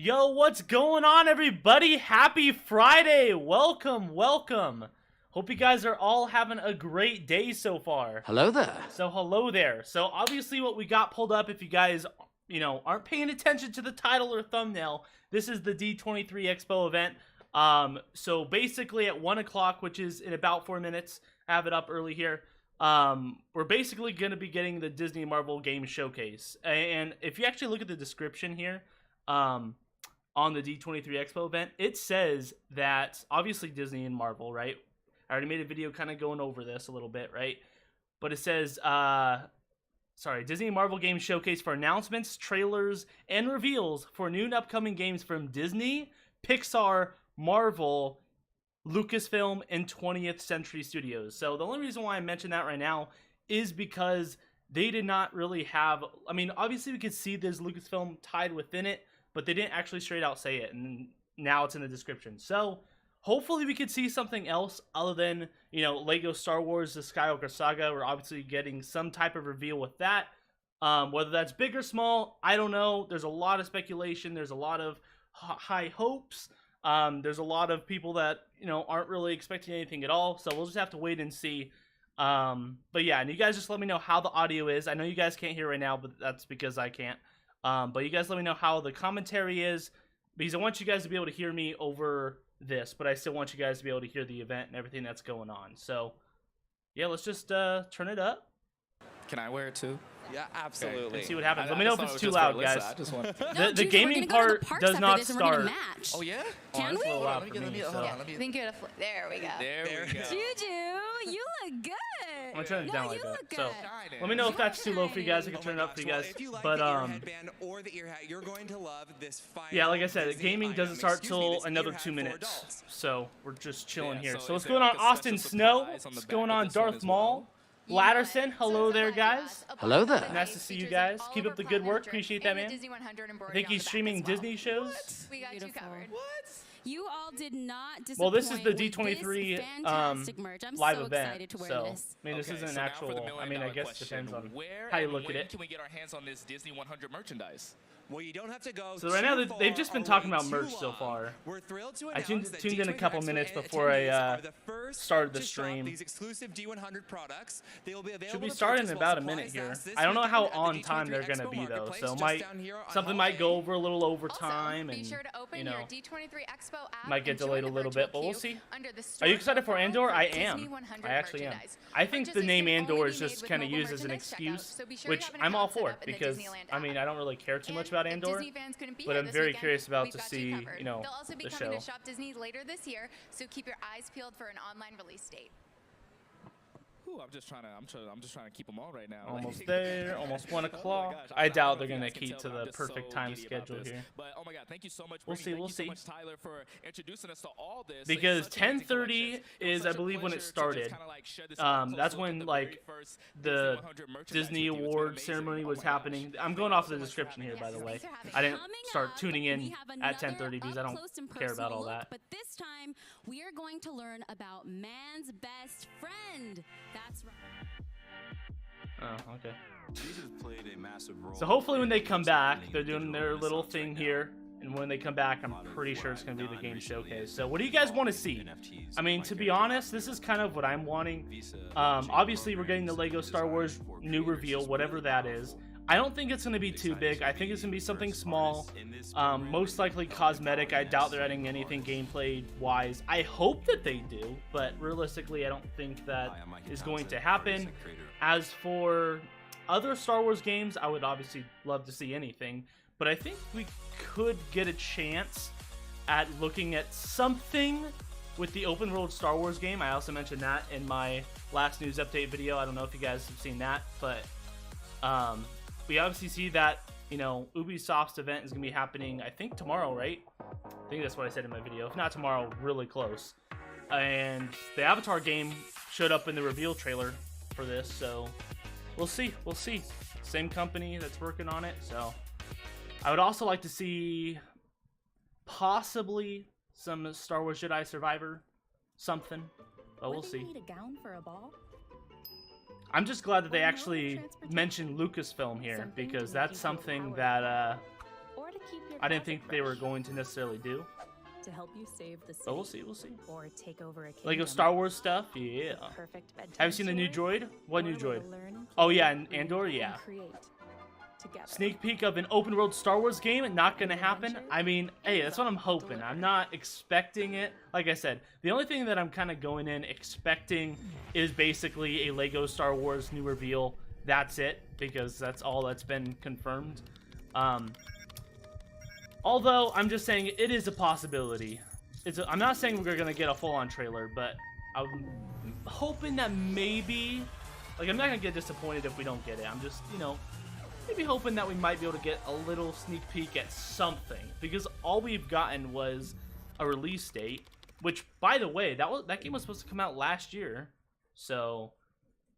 Yo, what's going on, everybody? Happy Friday! Welcome, welcome. Hope you guys are all having a great day so far. Hello there. So, hello there. So, obviously what we got pulled up, if you guys, aren't paying attention to the title or thumbnail, this is the D23 Expo event. So basically at 1 o'clock, which is in about 4 minutes, I have it up early here. We're basically going to be getting the Disney Marvel Game Showcase. And if you actually look at the description here, on the D23 Expo event, it says that obviously Disney and Marvel, right? I already made a video kind of going over this a little bit, right? But it says, Disney and Marvel Game Showcase for announcements, trailers, and reveals for new and upcoming games from Disney, Pixar, Marvel, Lucasfilm, and 20th Century Studios. So the only reason why I mention that right now is because they did not really have, I mean, obviously we could see there's Lucasfilm tied within it, but they didn't actually straight out say it, and now it's in the description. So hopefully we could see something else other than, Lego Star Wars, the Skywalker Saga. We're obviously getting some type of reveal with that. Whether that's big or small, I don't know. There's a lot of speculation. There's a lot of high hopes. There's a lot of people that, aren't really expecting anything at all. So we'll just have to wait and see. But yeah, and you guys just let me know how the audio is. I know you guys can't hear right now, but that's because I can't. But you guys let me know how the commentary is, because I want you guys to be able to hear me over this, but I still want you guys to be able to hear the event and everything that's going on. So yeah, let's just turn it up. Can I wear it too? Yeah, absolutely. Okay. Let's see what happens. Let me know if it's too loud, guys. I just want The gaming part does not start. Oh yeah? Can we? Hold on, let me Think you're there we go. There we go. Juju, you look good. I'm gonna turn it down like that. So Shining. let me know if that's too low for you guys. I can turn it up for you guys. If you like But the ear headband or the ear hat, you're going to love this fine yeah, like I said, Disney gaming item. doesn't start Excuse me, till this another ear hat 2 for minutes. adults. So we're just chilling here. Yeah, So so what's is going there on, like a Austin special Snow? surprise on the What's back going of on, this one Darth as Maul? well? Latterson, hello there, guys. Hello there. Nice to see you guys. Keep up the good work. Appreciate that, man. I think he's streaming Disney shows. We got you covered. What? You all did not disappoint. Well, this is the with D23 this fantastic merch. I'm live so event. excited to wear So this. I mean, this isn't an so now for the actual. I million mean, I dollar guess it question. depends on Where how you and look at when it. Can we get our hands on this Disney 100 merchandise? Well, you don't have to go. So right now too they've just far been talking or about too merch so long. far. We're thrilled to I tuned announce that in a D23 couple Expo minutes and before I attendees are the first started the to shop stream. These exclusive D100 products. They will be available Should be to starting in purchase about a while minute supplies here. last this I don't know how weekend at on the time they're D23 gonna Expo be though. Marketplace, So just down here on something might go Holiday. over a little over time, Be and sure to open your D23 Expo app might get and join delayed a the little virtual bit, but we'll queue see. under the Are you store excited for profile Andor? for I Disney am. 100 I actually am. merchandise. I think the Purchases name can only Andor be is made just with kind of mobile used as an merchandise checkout, excuse, so be sure you which have an I'm all account set for up in the because Disneyland I mean app. I don't really care too much And about if Andor, Disney fans couldn't be but here I'm this very weekend, curious about we've to got you see covered. They'll also be the coming show. to Shop Disney later this year, so keep your eyes peeled for an online release date. Ooh, I'm just trying to keep them all right now. Almost there, almost 1 Oh my o'clock. gosh, I don't doubt know they're if you gonna guys can keep tell, to but I'm the just perfect so time giddy about schedule this. here. But oh my god, thank you so much. We'll Brittany. see, Thank we'll you see. so much, Tyler, for introducing us to all this. Because It's such an amazing 10:30 collection. It was is, I such a believe, when it pleasure to just started. kinda, like, share this up close That's look when at like very first the Disney 100 merchandise Disney with you. It's been Award amazing. ceremony Oh was my gosh. happening. I'm going off the description here, by the way. I didn't start tuning in at 10:30 because I don't care about all that. But this time, we are going to learn about man's best friend. That's right. Oh, okay. Jesus played a massive role. So hopefully when they come back, they're doing their little thing here. And when they come back, I'm pretty sure it's going to be the game showcase. So what do you guys want to see? I mean, to be honest, this is kind of what I'm wanting. Obviously, we're getting the Lego Star Wars new reveal, whatever that is. I don't think it's going to be too big. I think it's going to be something small. Most likely cosmetic. I doubt they're adding anything gameplay-wise. I hope that they do, but realistically, I don't think that is going to happen. As for other Star Wars games, I would obviously love to see anything. But I think we could get a chance at looking at something with the open world Star Wars game. I also mentioned that in my last news update video. I don't know if you guys have seen that, but we obviously see that, Ubisoft's event is going to be happening, I think, tomorrow, right? I think that's what I said in my video. If not tomorrow, really close. And the Avatar game showed up in the reveal trailer for this, so we'll see. We'll see. Same company that's working on it, so I would also like to see possibly some Star Wars Jedi Survivor something, but we'll see. Need a gown for a ball? I'm just glad that they actually mentioned Lucasfilm here, because that's something that Keep your I didn't closet think they were fresh. going to necessarily do. To help you save the city. But we'll see, we'll see. Or take over a Lego kingdom. Star Wars stuff, yeah. Perfect bedtime Have you seen the new story, droid? What or new a way droid? to learn, Oh play, yeah, and read, Andor, and yeah. create together. Sneak peek of an open world Star Wars game, not gonna happen. I mean, hey, that's what I'm hoping. I'm not expecting it. Like I said, the only thing that I'm kind of going in expecting is basically a Lego Star Wars new reveal. That's it, because that's all that's been confirmed. Although, I'm just saying it is a possibility. I'm not saying we're gonna get a full-on trailer, but I'm hoping that maybe, like, I'm not gonna get disappointed if we don't get it. I'm just, you know, maybe hoping that we might be able to get a little sneak peek at something, because all we've gotten was a release date, which, by the way, that game was supposed to come out last year. So,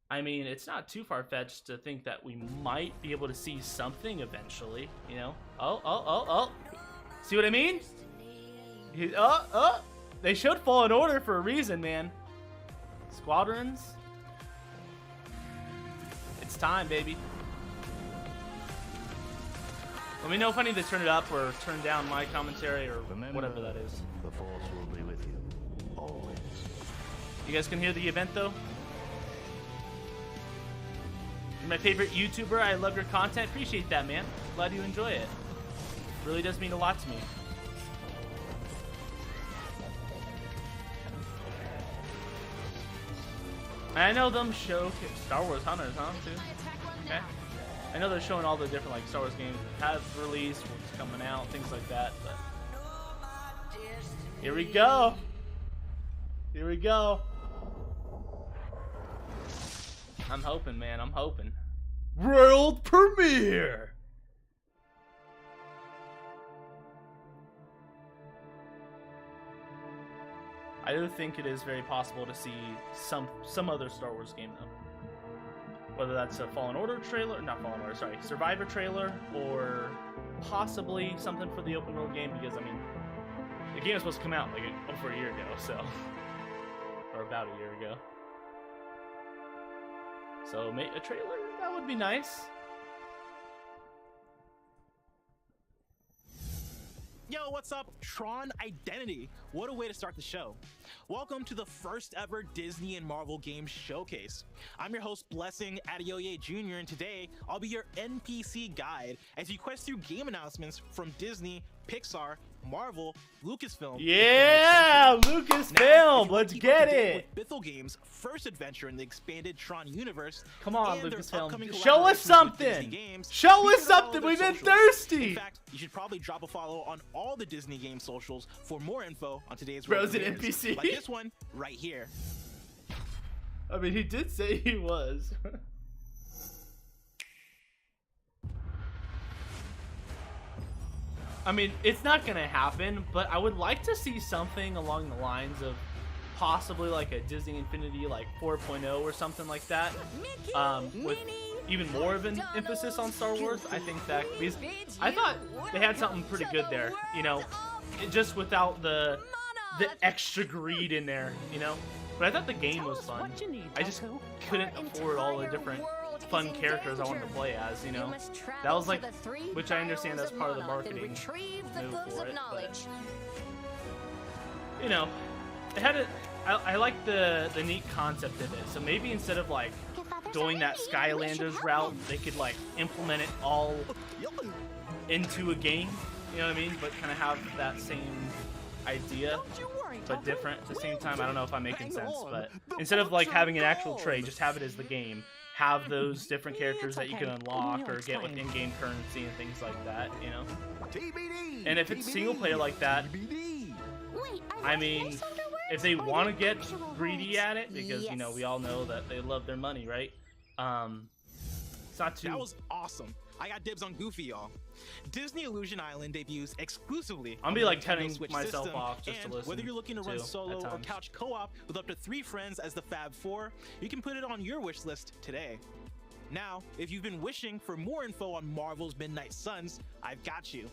I mean, it's not too far-fetched to think that we might be able to see something eventually, you know? Oh. See what I mean? They showed Fallen Order for a reason, man. Squadrons. It's time, baby. Let me know if I need to turn it up or turn down my commentary or whatever that is. The Force will be with you, always. You guys can hear the event, though? You're my favorite YouTuber. I love your content. Appreciate that, man. Glad you enjoy it. Really does mean a lot to me. I know them show Star Wars Hunters, huh? Too. Okay. I know they're showing all the different like Star Wars games that have released, what's coming out, things like that. But here we go. Here we go. I'm hoping, man. I'm hoping. World premiere. I do think it is very possible to see some other Star Wars game though. Whether that's a Fallen Order trailer, not Fallen Order, sorry, Survivor trailer, or possibly something for the open world game, because I mean, the game was supposed to come out like over a year ago, so, or about a year ago. So a trailer, that would be nice. Yo, what's up? Tron Identity. What a way to start the show. Welcome to the first ever Disney and Marvel Games Showcase. I'm your host, Blessing Adeoye Jr., and today I'll be your NPC guide as you quest through game announcements from Disney, Pixar, Marvel, Lucasfilm. Yeah, Lucasfilm, let's get it. With Bithell Games' first adventure in the expanded Tron universe. Come on, and their upcoming Lucasfilm, show us collaborations with Disney something. Games. Show Be us sure to follow something. their We've been socials. thirsty. In fact, you should probably drop a follow on all the Disney Game socials for more info on today's Bro's an premieres, NPC. like this one right here. I mean, he did say he was. I mean, it's not gonna happen, but I would like to see something along the lines of possibly like a Disney Infinity like 4.0 or something like that, with even more of an emphasis on Star Wars. I think that, because I thought they had something pretty good there, you know, just without the extra greed in there, you know. But I thought the game was fun. I just couldn't afford all the different fun characters I wanted to play as, you know. That was like, which I understand that's part of the marketing move for it, but, you know, it had I like the neat concept of it. So maybe instead of like going that Skylanders route, they could like implement it all into a game, you know what I mean? But kind of have that same idea, but different at the same time. I don't know if I'm making sense, but instead of like having an actual tray, just have it as the game. Have those different characters that you can unlock or get with in-game currency and things like that, you know? And if it's single player like that, I mean, if they want to get greedy at it, because, you know, we all know that they love their money, right? It's not too... That was awesome. I got dibs on Goofy, y'all. Disney Illusion Island debuts exclusively. I'm be like cutting myself system, off just to and listen. Whether you're looking to run solo or couch co-op with up to 3 friends as the Fab Four, you can put it on your wish list today. Now, if you've been wishing for more info on Marvel's Midnight Suns, I've got you.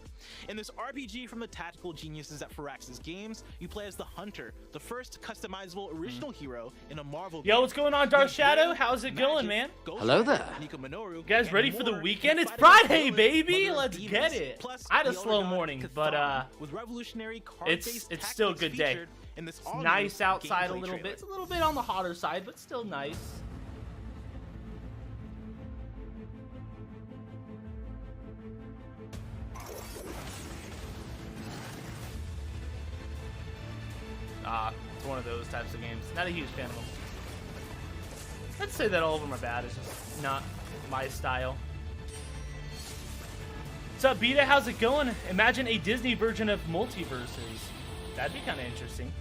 In this RPG from the tactical geniuses at Firaxis Games, you play as the Hunter, the first customizable original hero in a Marvel game. Yo, what's going on, Dark With Shadow? Blade, How's it Magic, going, man? Ghost Hello Rider, there. Nika Minoru, You guys and ready for the more weekend? in a It's fight against Friday, Lilith, baby. Mother of Let's Demons. get it. Plus, I had a the slow Elder God morning, but Chthon, with revolutionary card-based it's still a tactics good day. featured in this It's all-new nice outside a gameplay little bit. trailer. It's a little bit on the hotter side, but still nice. It's one of those types of games. Not a huge fan of them. I'd say that all of them are bad. It's just not my style. What's up, Beta? How's it going? Imagine a Disney version of Multiverses. That'd be kind of interesting.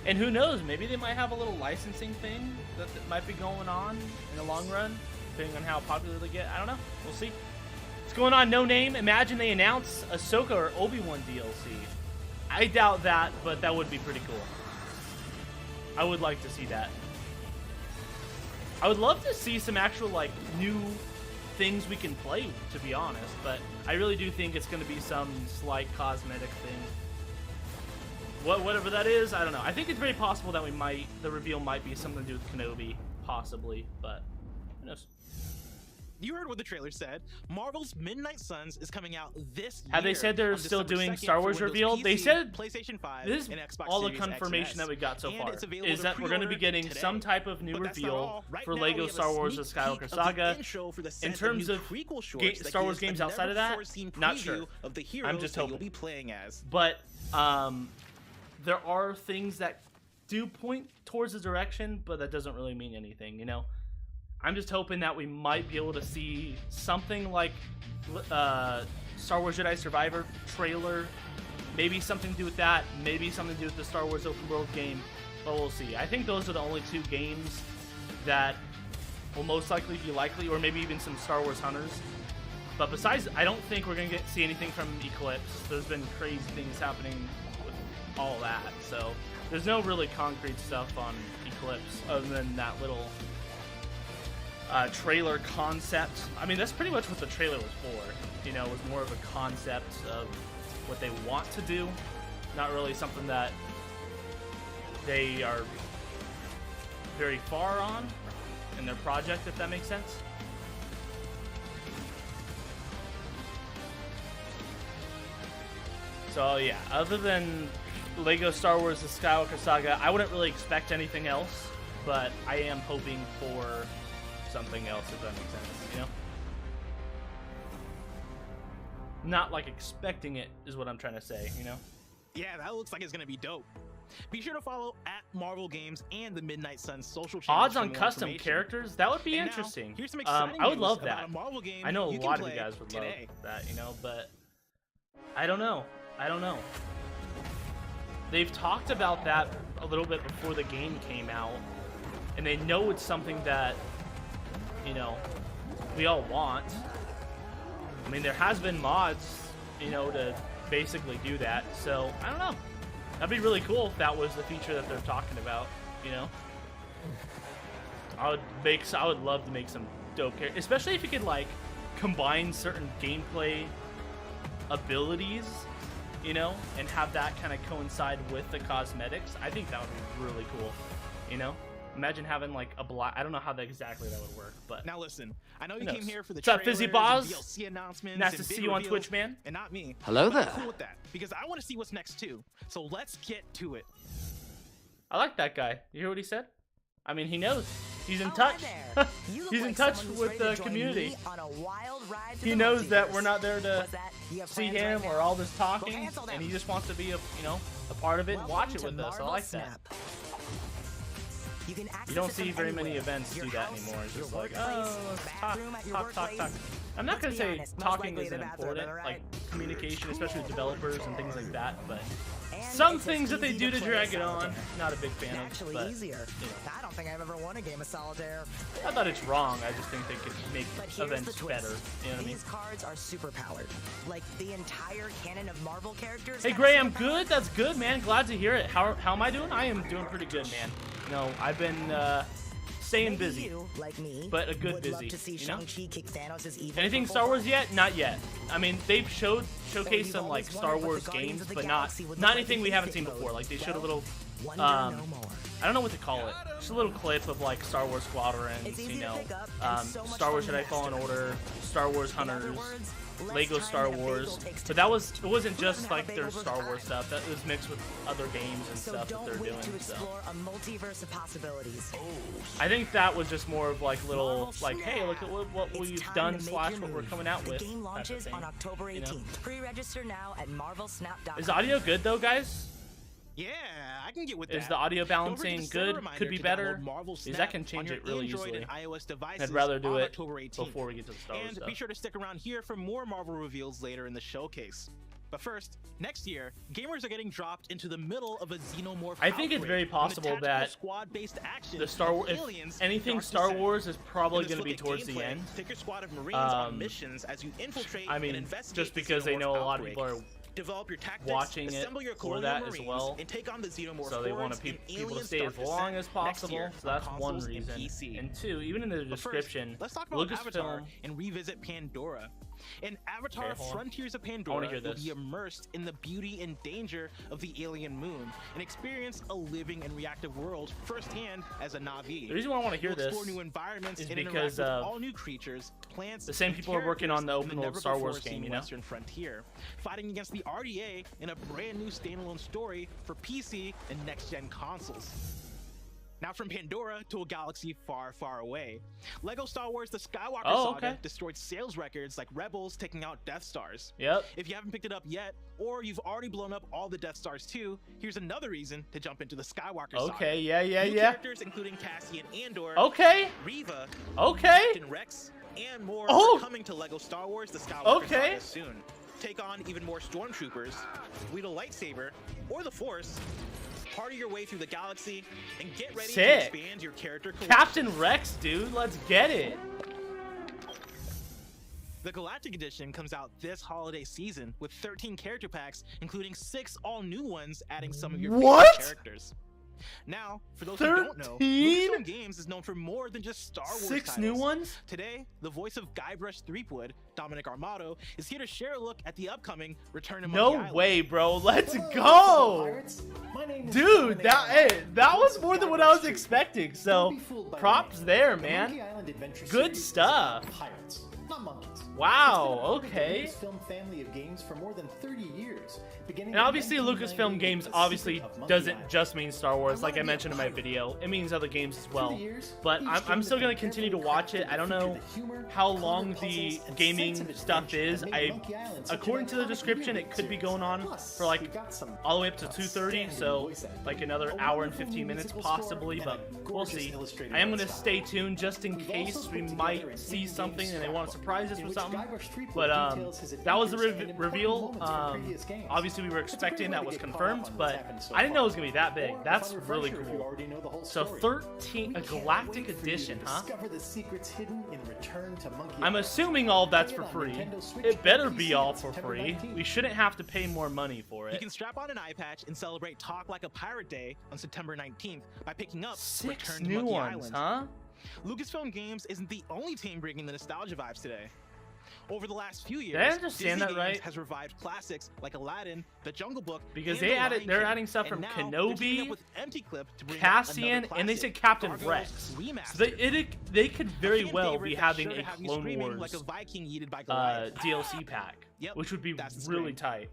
And who knows? Maybe they might have a little licensing thing that might be going on in the long run, depending on how popular they get. I don't know. We'll see. What's going on, No Name? Imagine they announce Ahsoka or Obi-Wan DLC. I doubt that, but that would be pretty cool. I would like to see that. I would love to see some actual, like, new things we can play, to be honest, but I really do think it's going to be some slight cosmetic thing. Whatever that is, I don't know. I think it's very possible that the reveal might be something to do with Kenobi, possibly, but who knows? You heard what the trailer said. Marvel's Midnight Suns is coming out this year. Have they said they're on still December doing 2nd Star for Wars Windows reveal? PC, They said PlayStation 5, this is and Xbox all the Series X and confirmation S. that we got so And far it's available is to that we're going to be pre-order getting today. some type of new But that's not reveal all. Right for now, Lego we have a Star Wars: The sneak Skywalker peek of the Saga. intro for the In set terms new of prequel shorts that Star Wars gives games a outside of that, never-before-seen not preview sure. of the heroes I'm just that you'll hoping. be playing as. But there are things that do point towards the direction, but that doesn't really mean anything, you know? I'm just hoping that we might be able to see something like Star Wars Jedi Survivor trailer, maybe something to do with that, maybe something to do with the Star Wars open world game, but we'll see. I think those are the only two games that will most likely be likely, or maybe even some Star Wars Hunters. But besides, I don't think we're going to see anything from Eclipse. There's been crazy things happening with all that, so there's no really concrete stuff on Eclipse other than that little trailer concept. I mean, that's pretty much what the trailer was for. You know, it was more of a concept of what they want to do, not really something that they are very far on in their project, if that makes sense. So yeah, other than Lego Star Wars: The Skywalker Saga, I wouldn't really expect anything else, but I am hoping for something else, if that makes sense, you know? Not like expecting it is what I'm trying to say, you know? Yeah, that looks like it's going to be dope. Be sure to follow at Marvel Games and the Midnight Suns social channels. Odds for on more custom information. characters? That would be And now, interesting. here's some exciting I would news love about that. a Marvel game I know a you can lot of play you guys would today. love that, you know, but I don't know. I don't know. They've talked about that a little bit before the game came out, and they know it's something that, you know, we all want. I mean, there has been mods, you know, to basically do that, so I don't know. That'd be really cool if that was the feature that they're talking about, you know? I would love to make some dope characters, especially if you could, like, combine certain gameplay abilities, you know, and have that kind of coincide with the cosmetics. I think that would be really cool, you know? Imagine having, like, a black... I don't know how exactly that would work, but... Now listen, I know you knows? came here for the What's up, Fizzy trailers and Boz? DLC announcements Nice and to big see you on reveals, Twitch, man. and not me. Hello But I'm there. cool with that because I want to see what's next too. So let's get to it. I like that guy. You hear what he said? I mean, he knows. He's in Oh, touch. hi there. You look He's in like touch someone who's with ready to the join community. me on a wild ride to He the knows that multiverse. we're not there to What's that? You have see plans him right or now? all this talking, cancel them. and he just wants to be a, you know, a part of it and watch Welcome it to with us. I Marvel like that. Snap. You can access You don't it from see very many anywhere. events Your do that house, anymore. It's your just like, workplace, oh, let's talk, bathroom at your talk, talk, talk. workplace. I'm not Let's gonna be say honest, most talking likely isn't the bathroom, important, am I like right? communication, especially with developers and things like that. But And some it's as things that they easy do to play drag as it on, solitaire. not a big fan of. Actually But easier. you know. I don't think I've ever won a game of solitaire. Not that it's wrong. I just think they could make But here's the events twist. better. You know what I mean? These cards are super powered. Like the entire canon of Marvel characters. Hey have Gray, I'm superpowers. good. That's good, man. Glad to hear it. How am I doing? I am doing pretty good, man. You know, I've been staying Maybe busy. you, like me, But a good would busy, love to see you know? Shang-Chi kick Thanos' evil Anything purple Star Wars ball. yet? Not yet. I mean, they've showcased you've some like always Star wondered what Wars the Guardians games, of the but Galaxy would look not like anything in we haven't basic seen before. mode. Like they showed a Well, little, wonder um, no more. I don't know what to call it. Just a little clip of like Star Wars Squadrons, It's easy you to know, pick up and so much Star Wars fun to Jedi Fallen master. Order, Star Wars In other Hunters, words, less Lego time Star than a bagel Wars. takes to But that toast. it wasn't Who doesn't just have like a their bagel Star with Wars time? stuff. That was mixed with other games and So stuff that don't they're wait doing. to So explore a multiverse of possibilities. I think that was just more of like little, Marvel like, hey, look at what It's we've time done to make / your what we're move. coming out the with. game type of launches thing, on October 18th. you know? Pre-register now at marvelsnap.com. Is the audio good though, guys? Yeah, I can get with that. Is the audio Don't forget balancing to set a good? reminder Could be to better. download Marvel Because Snap I can change on it your really Android easily. and iOS devices I'd rather do on it October 18th. before we get to the Star Wars And stuff. be sure to stick around here for more Marvel reveals later in the showcase. But first, next year, gamers are getting dropped into the middle of a xenomorph I think it's outbreak very when the possible tactical that squad-based action the Star Wars, of if aliens anything starts to Star set. Wars is probably In this going to be look at towards the gameplay, end. take your squad of Marines on Um, missions as you infiltrate I and mean, investigate just the because they xenomorph know a lot of outbreak. people are Develop your tactics, watching it assemble your for colonial that as Marines, well. and take on the xenomorph So they want hordes people and to aliens stay start as to long set as next possible. year So that's on one consoles and reason. PC. And two, even in the But first, description, let's talk about Avatar Lucasfilm. and revisit Pandora. In Avatar Okay, hold on. Frontiers of I wanna Pandora, hear you'll this. be immersed in the beauty and danger of the alien moon and experience a living and reactive world firsthand as a Na'vi. The reason why I want to hear You'll this explore new environments is and because interact of with all new creatures, plants, the same and people are working on the characters open in world Star Wars never-before-seen game, you know? Western frontier, fighting against the RDA in a brand new standalone story for PC and next-gen consoles. Now from Pandora to a galaxy far, far away. Lego Star Wars The Skywalker Saga okay. destroyed sales records like Rebels taking out Death Stars. Yep. If you haven't picked it up yet, or you've already blown up all the Death Stars too, here's another reason to jump into the Skywalker Saga. Okay, yeah. New characters including Cassian Andor, Okay. Reva, Okay. Captain Rex, and more Oh. are coming to Lego Star Wars The Skywalker Okay. Saga soon. Take on even more stormtroopers, wield a lightsaber, or the Force, party your way through the galaxy, and get ready Sick. to expand your character collection. Captain Rex, dude. Let's get it. The Galactic Edition comes out this holiday season with 13 character packs, including 6 all-new ones, adding some of your What? favorite characters. Now, for those who don't know, 13? Lucasfilm Games is known for more than just Star Wars 6 titles. new ones? Today, the voice of Guybrush Threepwood, Dominic Armato, is here to share a look at the upcoming Return to Monkey No Island. way, bro. Let's go. Dude, that was more than what I was expecting. So, props there, man. Good stuff. Pirates, not monkeys. Wow, It's been a part of the okay. Lucasfilm family of games for more than 30 years, beginning And in obviously, 1998 Lucasfilm Games with The obviously Secret of Monkey doesn't Island. just mean Star Wars, like I wanna be a mentioned in my pirate. video. It means other games as Through well. the years, But each I'm game still has going been to continue to carefully watch it. crafted I don't to know feature the humor, how clever long puzzles, the and sense gaming of stuff adventure is. that made Monkey Island such an According to the iconic description, video it could be series. going on Plus, for like we've got some all the way up to 2:30, outstanding so voice acting, like another a hour and wonderful 15 minutes musical score, possibly, and but a we'll gorgeous see. illustrated I am art going to style. stay tuned just in We've case also we put might together an see in-game something and they want to scrapbook, surprise us in with which something. Guybrush Threepwood But details his that was the adventures and important reveal. moments from previous games. Obviously, we were It's a great expecting way that to was get caught confirmed, up on what's but happened so I didn't know it far. was going to be that big. Or a That's fun really refresher if you cool. already know the whole So story. 13, a We can't galactic wait for you to edition, huh? discover the secrets hidden in Return to Monkey I'm Island. assuming all that's for Play it on free. Nintendo Switch It better and be PC all on for September free. 19th. We shouldn't have to pay more money for You it. can strap on an eye patch and celebrate Talk Like a Pirate Day on September 19th by picking up 6 Return to new Monkey ones, Island. huh? Lucasfilm Games isn't the only team bringing the nostalgia vibes today. Over the last few years, Did I understand Disney that Games right? has revived classics like Aladdin, The Jungle Book, Because and they The added- Lion they're King. adding stuff And from now they're teaming Kenobi, up with Empty Clip to bring Cassian, another and they said classic, Captain Gargoyles Rex. Remastered. So they could very fan well favorite be that's having sure to a have you Clone screaming Wars like a Viking yeeted by Goliath. DLC pack, Yep, which would be that's the really scream. tight.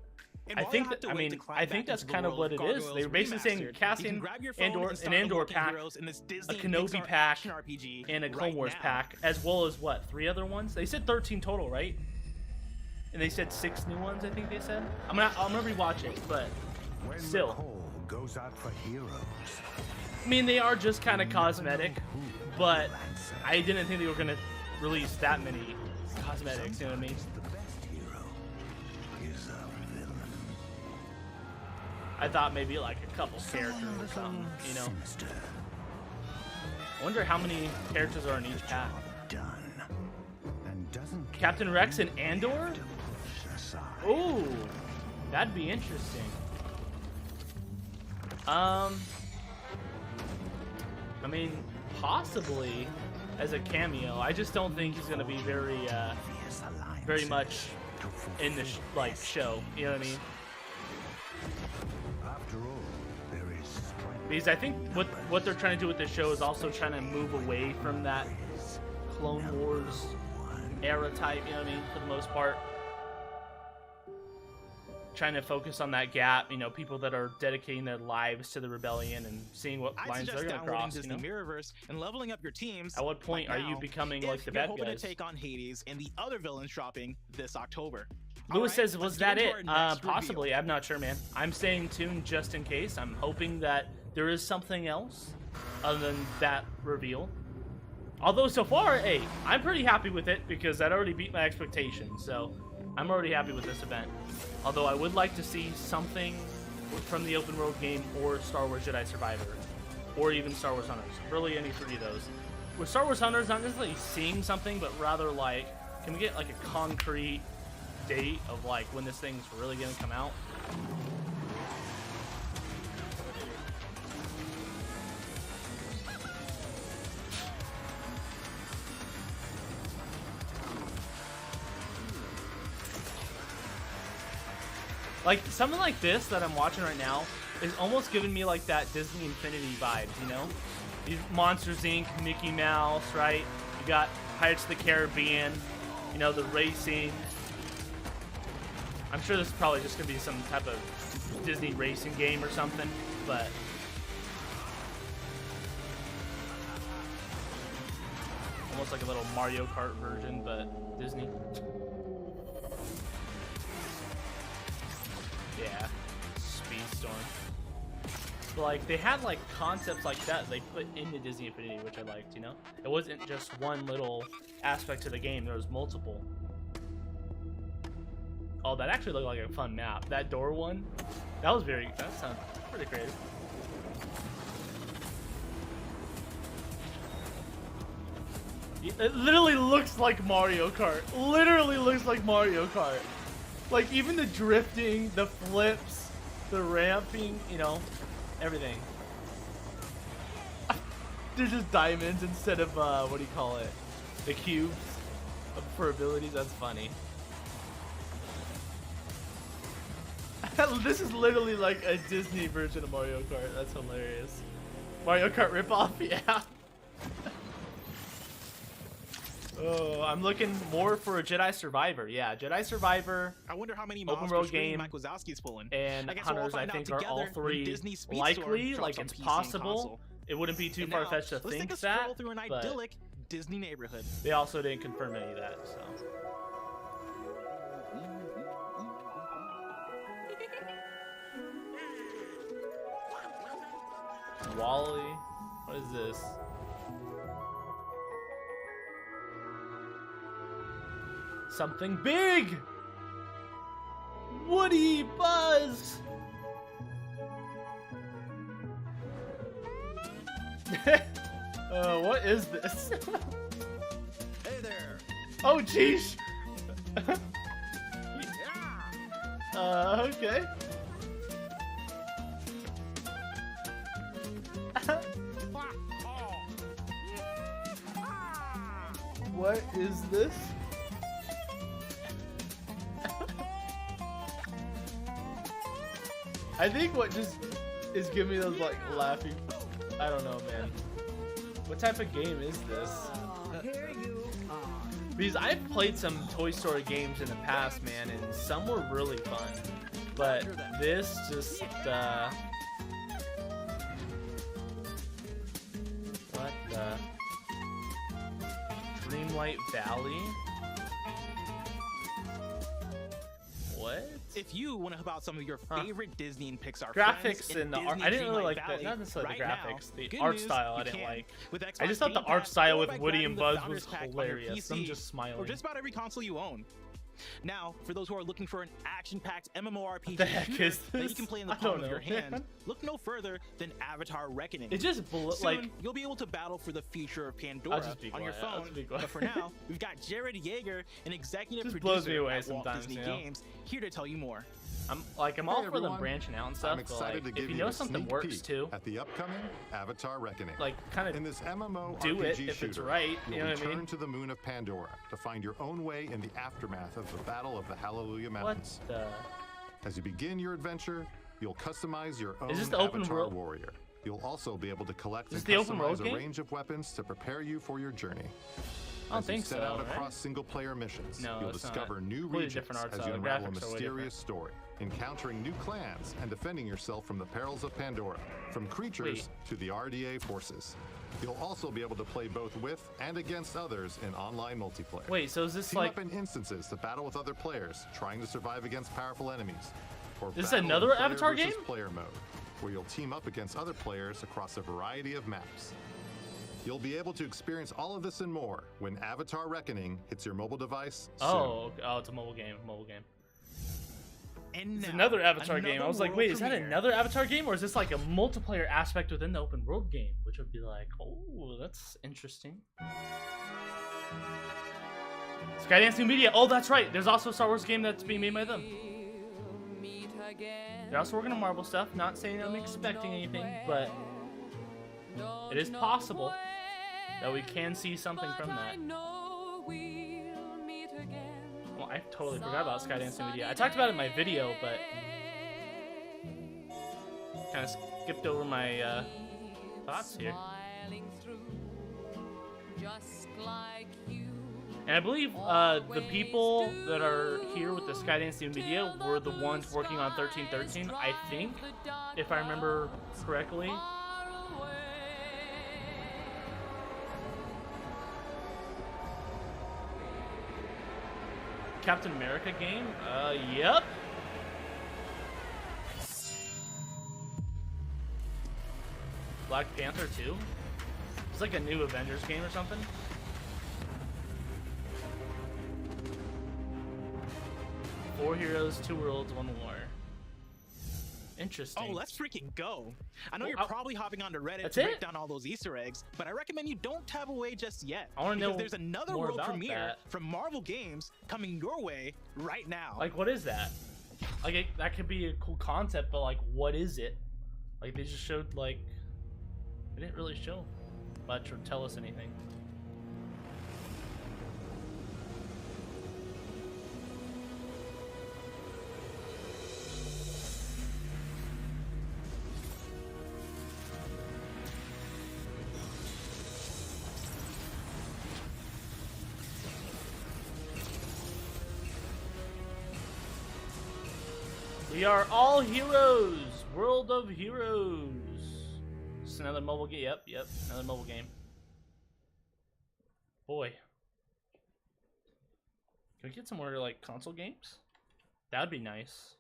And I while think you have that, to I wait mean, to climb I back think that's into the kind of world what it of is. They Gargoyles were basically saying Remastered, you can Cassian, grab your phone Andor, and start an Andor unlocking pack, heroes in this a Disney Kenobi Pixar pack, action RPG and a Clone right Wars now. pack, as well as what, 3 other ones? They said 13 total, right? And they said 6 new ones, I think they said. I'm gonna rewatch it, but When still. the call goes out for heroes, I mean, they are just kind of cosmetic, but I didn't think they were gonna release that many cosmetics. You know what I mean? the best hero is a villain. I thought maybe like a couple characters or something. You know. Sinister. I wonder how many characters are in each pack. Done. And doesn't Captain Rex and Andor? push aside. Ooh, that'd be interesting. I mean, possibly as a cameo. I just don't think he's gonna be very much in the show. You know what I mean? After all, there is strength. Because I think what they're trying to do with this show is also trying to move away from that Clone Wars era type. You know what I mean? For the most part, trying to focus on that gap. You know, people that are dedicating their lives to the rebellion and seeing what lines they're gonna cross. Disney Mirrorverse and leveling up your teams. At what point are you becoming like the bad guys? To take on Hades and the other villains dropping this October. Lewis says, was that it? Possibly. I'm not sure, man. I'm staying tuned just in case. I'm hoping that there is something else other than that reveal. Although so far, hey, I'm pretty happy with it because that already beat my expectations. So I'm already happy with this event. Although I would like to see something from the open world game or Star Wars Jedi Survivor or even Star Wars Hunters. Really any three of those. With Star Wars Hunters, not necessarily seeing something, but rather like, can we get like a concrete date of like when this thing's really gonna come out? Like something like this that I'm watching right now is almost giving me like that Disney Infinity vibes, you know? These Monsters Inc., Mickey Mouse, right? You got Pirates of the Caribbean, you know, the racing. I'm sure this is probably just gonna be some type of Disney racing game or something, but almost like a little Mario Kart version, but Disney. Yeah, Speedstorm. But like they had like concepts like that they put into Disney Infinity, which I liked, you know? It wasn't just one little aspect to the game, there was multiple. Oh, that actually looked like a fun map. That door one, that sounds pretty creative. It literally looks like Mario Kart. Literally looks like Mario Kart. Like even the drifting, the flips, the ramping, you know, everything. They're just diamonds instead of what do you call it? The cubes for abilities. That's funny. This is literally like a Disney version of Mario Kart. That's hilarious. Mario Kart ripoff, yeah. Oh, I'm looking more for a Jedi Survivor. Yeah, Jedi Survivor. I wonder how many open world game Mike Wazowski's pulling. And Hunters, I think, are all three likely. Like it's possible. It wouldn't be too far fetched to think that. Through an idyllic Disney neighborhood. They also didn't confirm any of that. So. Wally, what is this? Something big! Woody Buzz! What is this? Hey there! Oh, jeez! Okay. What is this? I think what just is giving me those like laughing. I don't know, man. What type of game is this? Here you are. Because I've played some Toy Story games in the past, man, and some were really fun. But this just what the Dreamlight Valley? What? If you want to about some of your favorite Disney and Pixar graphics and the art, I didn't really like that. Not necessarily the graphics, the art style I didn't like. I just thought the art style with Woody and Buzz was hilarious. Them just smiling. Or just about every console you own. Now, for those who are looking for an action-packed MMORPG The heck shooter is that you this? can play in the I palm don't of your know, hand, man. look no further than Avatar Reckoning. It just Soon, like you'll be able to battle for the future of I'll Pandora just be on your quiet, I'll phone. just be quiet. But for now, we've got Jared Yeager, an executive Just producer blows me away at Walt sometimes, Disney you know? Games, here to tell you more. I'm all for them everyone. branching out and stuff. I'm But excited like, to if give you know a something sneak works peek too, at the upcoming Avatar Reckoning. like kind In of this MMO do it RPG if it's shooter, right. You you'll know what I return mean? to the moon of Pandora to find your own way in the aftermath of the Battle of the Hallelujah What Mountains. the? As you begin your adventure, you'll customize your own this the open Avatar world? warrior. You'll also be able to collect Is and this the open world customize a game? range of weapons to prepare you for your journey. I don't As you think set so. out right? across single-player missions, No, you'll it's not. discover new Completely regions different art as style. you The unravel a graphics are way mysterious story, encountering new clans and defending yourself from the perils of Pandora, from creatures Wait. to the RDA forces. You'll also be able to play both with and against others in online multiplayer. Wait, so is this Team like up in instances to battle with other players, trying to survive against powerful enemies. Or Is this battle in another player Avatar versus game? player mode, where you'll team up against other players across a variety of maps. You'll be able to experience all of this and more when Avatar Reckoning hits your mobile device soon. oh it's a mobile game. And It's now, another Avatar game. I another was like, world wait, is that premiere. another Avatar game, or is this like a multiplayer aspect within the open world game, which would be like, oh, that's interesting. Skydance New Media. Oh, that's right. There's also a Star Wars game that's being made by them. They're also working on Marvel stuff. Not saying I'm expecting anything, but it is possible that we can see something from that. Well, I totally forgot about Skydance New Media. I talked about it in my video, but kind of skipped over my thoughts here. And I believe the people that are here with the Skydance New Media were the ones working on 1313, I think, if I remember correctly. Captain America game? Yep. Black Panther 2? It's like a new Avengers game or something. Four heroes, two worlds, one war. Interesting. Oh, let's freaking go. I know Well, you're probably hopping onto Reddit That's to break it? down all those Easter eggs, but I recommend you don't tab away just yet. I wanna because know there's another more world about premiere that. from Marvel Games coming your way right now. Like, what is that? Like, that could be a cool concept, but like, what is it? Like, they just showed like, they didn't really show much or tell us anything. We are all heroes. World of Heroes. Just another mobile game. Yep, another mobile game. Boy. Can we get some more like console games? That'd be nice.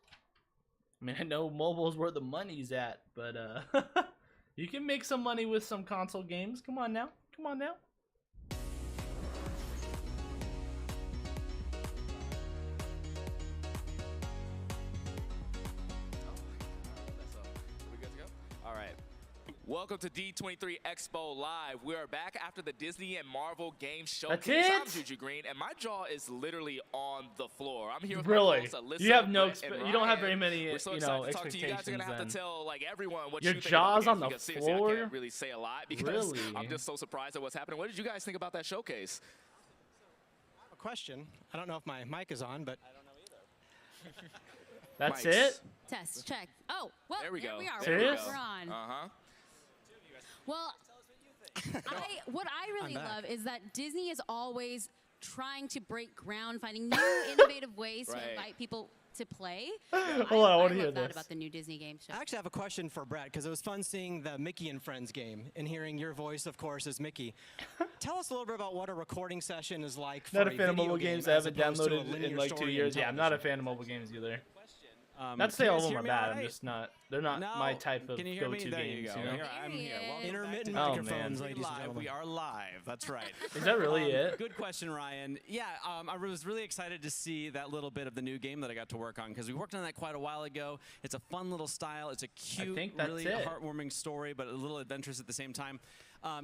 I mean, I know mobile is where the money's at, but you can make some money with some console games. Come on now. Come on now. We good to go? All right. Welcome to D23 Expo Live. We are back after the Disney and Marvel Game Showcase. That's I'm it? Juju Green, and my jaw is literally on the floor. I'm here with Really? my hosts, Alyssa, You have no Brett, and you don't have very Ryan. many, We're so you know, excited to talk to you guys. You're gonna have expectations to then. tell like everyone what Your you think jaw's about on the the games, because seriously, floor? I can't really say a lot because Really? I'm just so surprised at what's happening. What did you guys think about that showcase? I have a question. I don't know if my mic is on, but That's Mics. it? Test, check. Oh, well, There we go. we are. There we Serious? go. We're on. Uh-huh. Well, what I really I'm back. love is that Disney is always trying to break ground, finding new innovative ways to Right. invite people to play. Hold on, I want to hear love that this. about the new Disney game show. I actually have a question for Brett because it was fun seeing the Mickey and Friends game and hearing your voice, of course, as Mickey. Tell us a little bit about what a recording session is like for Not a fan of video mobile game games I as haven't opposed to a downloaded in linear like 2 story in years. Yeah, I'm not a television. fan of mobile games either. Not to say can you all guys of them hear are me bad. all I'm right? just not. They're not No. my type of Can you hear me? go-to There games. you go. You know? Here, I'm here. Welcome Oh, Intermittent man. microphones, ladies and live. gentlemen. We are live. That's right. Is that really it? Good question, Ryan. Yeah, I was really excited to see that little bit of the new game that I got to work on because we worked on that quite a while ago. It's a fun little style. It's a cute, think that's really it. heartwarming story, but a little adventurous at the same time.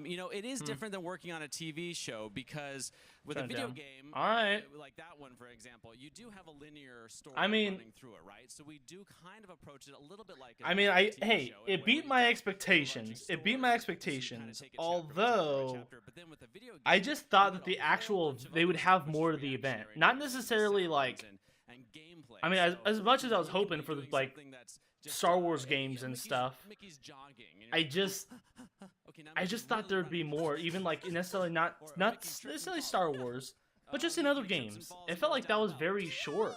You know, it is different than working on a TV show because with Turn a it video down. game, All right. like that one, for example, you do have a linear story I mean- running through it, right? So we do kind of approach it a little bit like I mean, hey, it beat my expectations. It beat my expectations. Although, I just thought that the actual they would have more of the event, not necessarily like. I mean, as much as I was hoping for the, like Star Wars games and stuff, I just thought there would be more, even like necessarily not necessarily Star Wars, but just in other games. It felt like that was very short.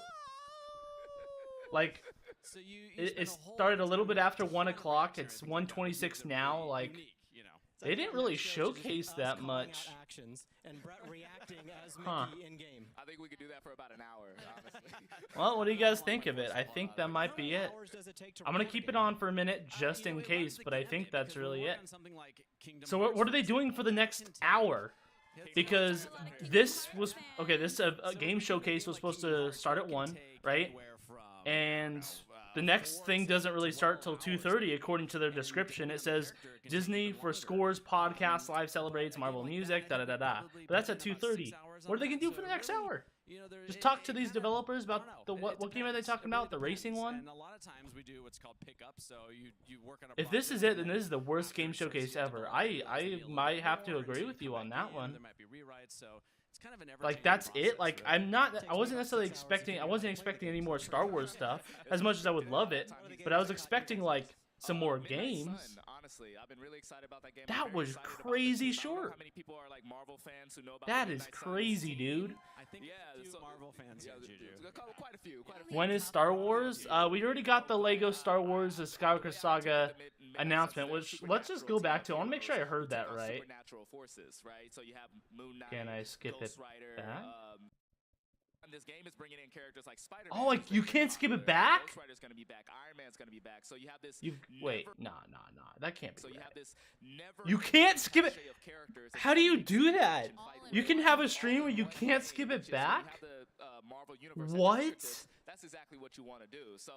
Like, it started a little bit after 1 o'clock. It's 1:26 now. Like, they didn't really showcase that much. Huh. I think we could do that for about an hour, honestly. Well, what do you guys think of it? I think that might be it. I'm gonna keep it on for a minute just in case, but I think that's really it. So what are they doing for the next hour? Because this was okay. This game showcase was supposed to start at 1, right? And the next thing doesn't really start till 2:30, according to their description. It says Disney for Scores podcast live celebrates Marvel music, da da da da. But that's at 2:30. What are they gonna do for the next hour? Just talk to these developers about the what game are they talking about? The racing one? And a lot of times we do what's called pickup. So you work on a If this is it, then this is the worst game showcase ever. I might have to agree with you on that one. There might be rewrites, so it's kind of an Like, that's it? Like, I wasn't necessarily expecting, I wasn't expecting any more Star Wars stuff, as much as I would love it, but I was expecting, like, some more games. Honestly, I've been really excited about that game. That was crazy short. How many people are like Marvel fans who know about That the is Midnight Suns? crazy, dude. I think Marvel fans Yeah, Juju. quite a few. When is Star Wars? We already got the Lego Star Wars, the Skywalker Saga announcement, which, let's just go back to. I want to make sure I heard that right. Supernatural forces, right? So you have Moon Knight, Can I skip it Ghost Rider, back? and this game is bringing in characters like Spider-Man. Oh, like, you can't skip it back? Ghost Rider's gonna be back. Iron Man's gonna be back. So you have this. Wait, nah, that can't be So you right. have this never. You can't skip it. of characters How do you do that? You can have a stream where you can't skip it back? Marvel universe What? That's exactly what you want to do. So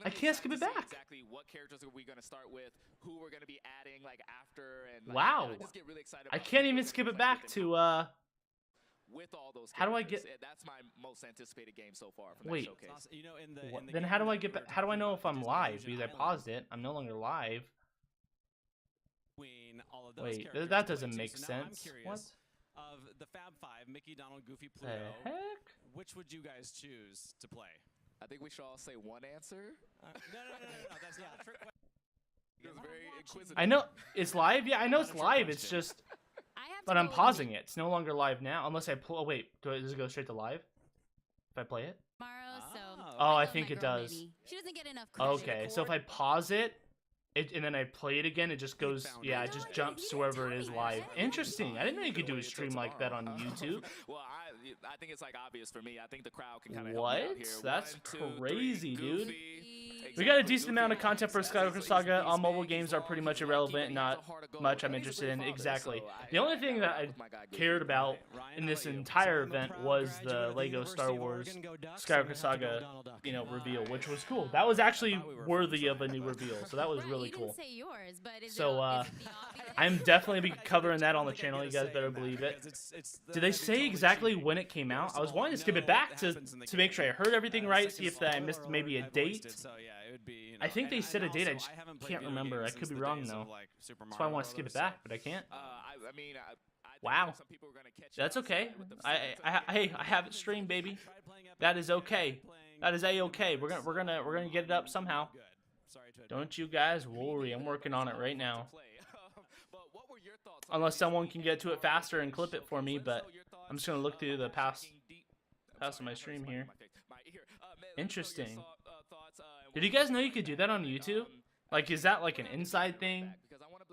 I can't skip it back. Exactly what characters are we going to start with? Who we're going to be adding like after? And like, Wow. I just get really excited. I about can't who even we're skip gonna it play back with to with all those. How do I characters. get- That's my most anticipated game so far from Wait. that showcase. You know, in the, What? in the Then game how do I that get we're back? How do I know if I'm talking live? about, Because I Disney paused Island, it. I'm no longer live. between all of those Wait, characters that to play doesn't to. make So now I'm sense. curious, What? Of the Fab Five, Mickey, Donald, Goofy, The Pluto, heck? which would you guys choose to play? I think we should all say one answer. No, that's not a trick question. It was very inquisitive. I know it's live. Yeah, I know it's live. It's just, I have to but I'm go with pausing it. It's no longer live now, unless I pull. Oh wait, does it go straight to live? If I play it? tomorrow, so Oh, I love think my it girl, does. Mimi. She doesn't get enough credit. Okay, so if I pause it, and then I play it again, it just goes. Yeah, it just jumps to wherever it is live. Interesting. I didn't know you could do a stream like that on YouTube. Well, I think it's like obvious for me. I think the crowd can kind of help me What? out here. That's 1, 2, 3, crazy, dude. Goofy. We got a decent amount of content for Skywalker Saga. All mobile games are pretty much irrelevant, and not much I'm interested in. Exactly. The only thing that I cared about in this entire event was the Lego Star Wars Skywalker Saga, reveal, which was cool. That was actually worthy of a new reveal, so that was Right, really you cool. didn't say yours, but is So, it, is it the obvious? I'm definitely be covering that on the channel. You guys better believe it. Did they say exactly when it came out? I was wanting to skip it back to make sure I heard everything right, see if I missed maybe a date. I think they said a date. I just can't remember. I could be wrong though. That's why I want to skip it back, but I can't. I mean, I think Wow. some people are gonna catch That's up okay. with the I have it streamed, baby. That is okay. That is a-okay. We're gonna get it up somehow. Don't you guys worry. I'm working on it right now. Unless someone can get to it faster and clip it for me, but I'm just gonna look through the past of my stream here. Interesting. Did you guys know you could do that on YouTube? Like, is that like an inside thing,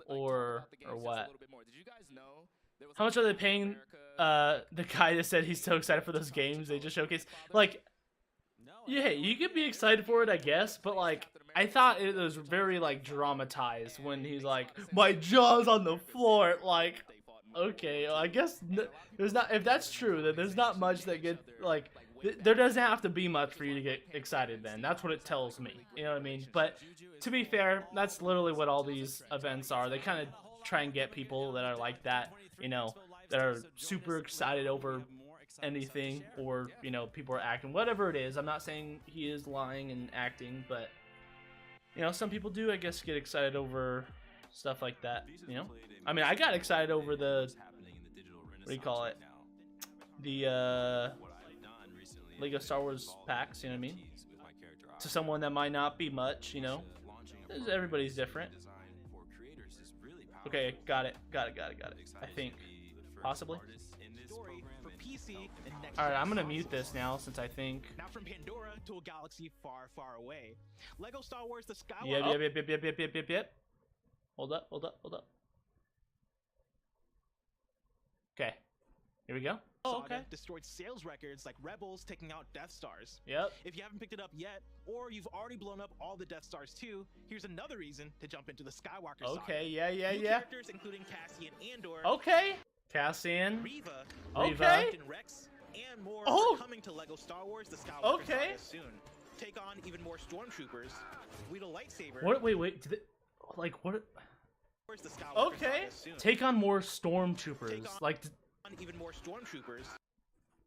or what? How much are they paying the guy that said he's so excited for those games they just showcased? Like, Yeah, you could be excited for it, I guess, but like I thought it was very like dramatized when he's like, my jaw's on the floor. Like, okay, well, I guess there's not. If that's true, then there's not much that get like. There doesn't have to be much for you to get excited. Then that's what it tells me. You know what I mean? But to be fair, that's literally what all these events are. They kind of try and get people that are like that. You know, that are super excited over anything, or you know, people are acting whatever it is. I'm not saying he is lying and acting, but you know, some people do, I guess, get excited over stuff like that. You know, I mean, I got excited over the what do you call it, the Lego Star Wars packs. You know what I mean? To someone that might not be much, you know, everybody's different. Okay, got it. I think possibly. Alright, I'm gonna mute this now since I think. Now from Pandora to a galaxy far, far away. Lego Star Wars: The Skywalker. Yep. Hold up. Okay, here we go. Oh, okay. Destroyed sales records like Rebels taking out Death Stars. Yep. If you haven't picked it up yet, or you've already blown up all the Death Stars too, here's another reason to jump into the Skywalker Saga. Okay, yeah. New characters including Cassian Andor. Okay. Cassian. Reva. Okay. Captain Rex, and more are coming to Lego Star Wars: The Skywalker Saga soon. Take on even more stormtroopers. Wield a lightsaber. What? Wait. Like what? The Skywalker Okay. Saga soon. Take on more stormtroopers. Like. Even more stormtroopers.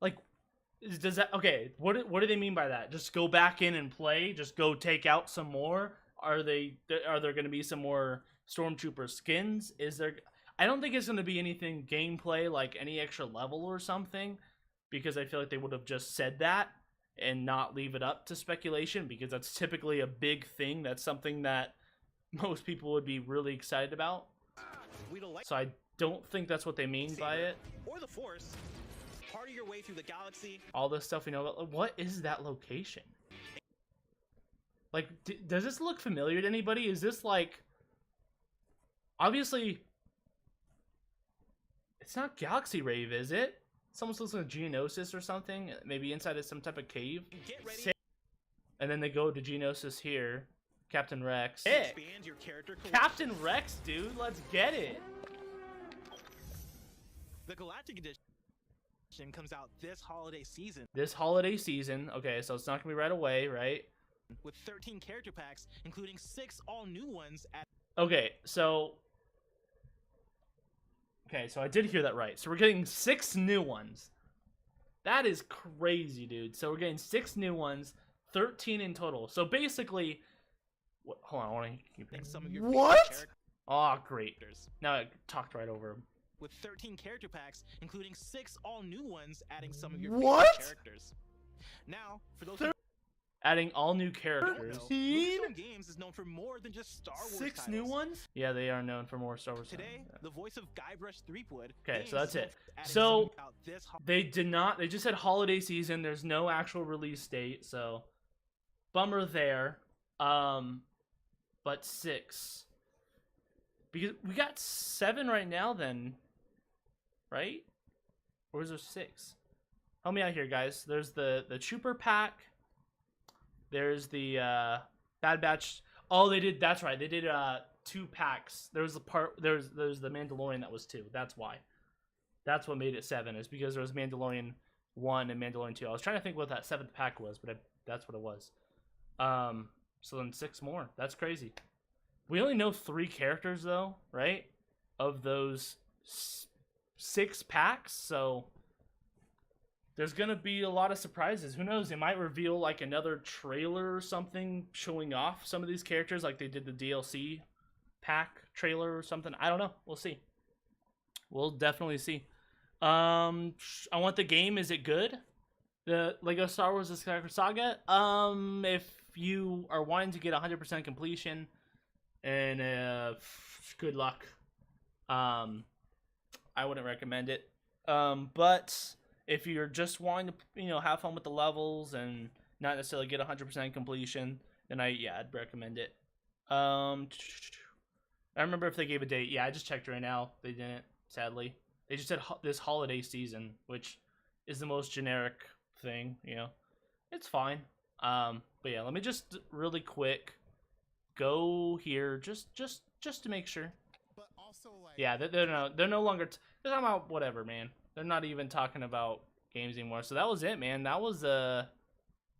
Like, does that okay? What do they mean by that? Just go back in and play. Just go take out some more. Are there going to be some more stormtrooper skins? Is there? I don't think it's going to be anything gameplay like any extra level or something, because I feel like they would have just said that and not leave it up to speculation, because that's typically a big thing. That's something that most people would be really excited about. So I don't think that's what they mean by it. Or the Force. Party your way through the galaxy. All this stuff we know about. What is that location? Like, does this look familiar to anybody? Is this like... Obviously... It's not Galaxy Rave, is it? It's almost looks like Geonosis or something. Maybe inside of some type of cave. Get ready. And then they go to Geonosis here. Captain Rex. Expand your character collection. Captain Rex, dude. Let's get it. The Galactic Edition comes out this holiday season. Okay, so it's not gonna be right away, right? With 13 character packs, including 6 all-new ones at... Okay, so I did hear that right. So we're getting 6 new ones. That is crazy, dude. So we're getting 6 new ones, 13 in total. So basically... hold on, I want to keep it. Some of your what? Oh, great. Now I talked right over him. With 13 character packs, including 6 all-new ones, adding some of your favorite characters. Now, for those adding all new characters. Lucasfilm Games is known for more than just Star Wars 6 titles. new ones? Yeah, they are known for more Star Wars Today, titles. the voice of Guybrush Threepwood. Okay, so that's it. So they did not. They just said holiday season. There's no actual release date, so bummer there. But 6, because we got 7 right now. Then, right? Or is there 6? Help me out here, guys. There's the Trooper pack. There's the Bad Batch. Oh, they did. That's right. They did 2 packs. There was a part. There's the Mandalorian that was 2. That's why. That's what made it 7. Is because there was Mandalorian 1 and Mandalorian 2. I was trying to think what that 7th pack was, but that's what it was. So then 6 more. That's crazy. We only know 3 characters though, right? Of those 6 packs, so there's gonna be a lot of surprises. Who knows? They might reveal like another trailer or something showing off some of these characters, like they did the DLC pack trailer or something. I don't know. We'll see. We'll definitely see. I want the game. Is it good? The Lego Star Wars: The Skywalker Saga. If you are wanting to get 100% completion, and good luck. I wouldn't recommend it. But if you're just wanting to, have fun with the levels and not necessarily get 100% completion, then I'd recommend it. I remember if they gave a date. Yeah, I just checked right now. They didn't, sadly. They just said this holiday season, which is the most generic thing. It's fine. But yeah, let me just really quick go here just to make sure. But also, like, yeah, they're no longer they're talking about whatever, man. They're not even talking about games anymore. So that was it, man. That was a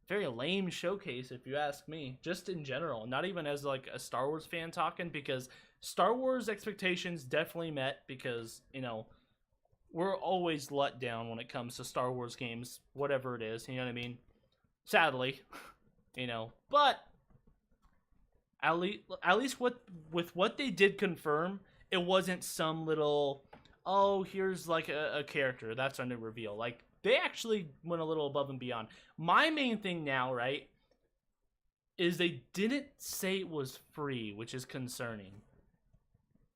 very lame showcase, if you ask me. Just in general, not even as like a Star Wars fan talking, because Star Wars expectations definitely met, because you know we're always let down when it comes to Star Wars games, whatever it is. You know what I mean? Sadly, you know, but at least with what they did confirm, it wasn't some little, oh, here's like a character that's under reveal. Like, they actually went a little above and beyond. My main thing now, right, is they didn't say it was free, which is concerning.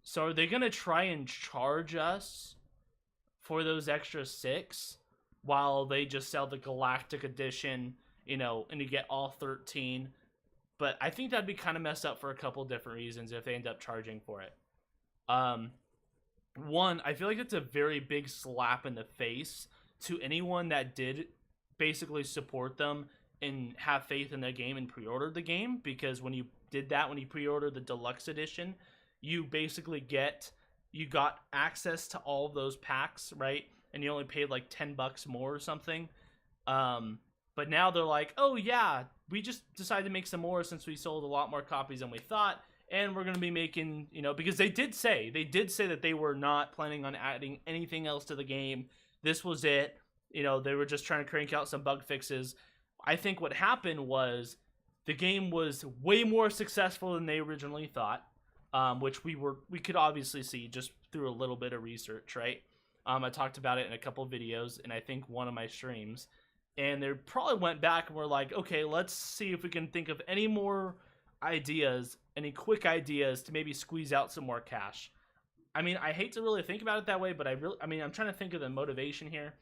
So are they gonna try and charge us for those extra 6 while they just sell the Galactic Edition, you know, and you get all 13? But I think that'd be kind of messed up for a couple different reasons if they end up charging for it. One, I feel like it's a very big slap in the face to anyone that did basically support them and have faith in their game and pre-ordered the game, because when you did that, when you pre-ordered the deluxe edition, you basically got access to all of those packs, right? And you only paid like $10 more or something. But now they're like, oh yeah, we just decided to make some more since we sold a lot more copies than we thought, and we're going to be making, you know, because they did say that they were not planning on adding anything else to the game. This was it. You know, they were just trying to crank out some bug fixes. I think what happened was the game was way more successful than they originally thought, which we could obviously see just through a little bit of research, right? I talked about it in a couple of videos, and I think one of my streams. And they probably went back and were like, okay, let's see if we can think of any more ideas, any quick ideas to maybe squeeze out some more cash. I mean, I hate to really think about it that way, but I'm trying to think of the motivation here.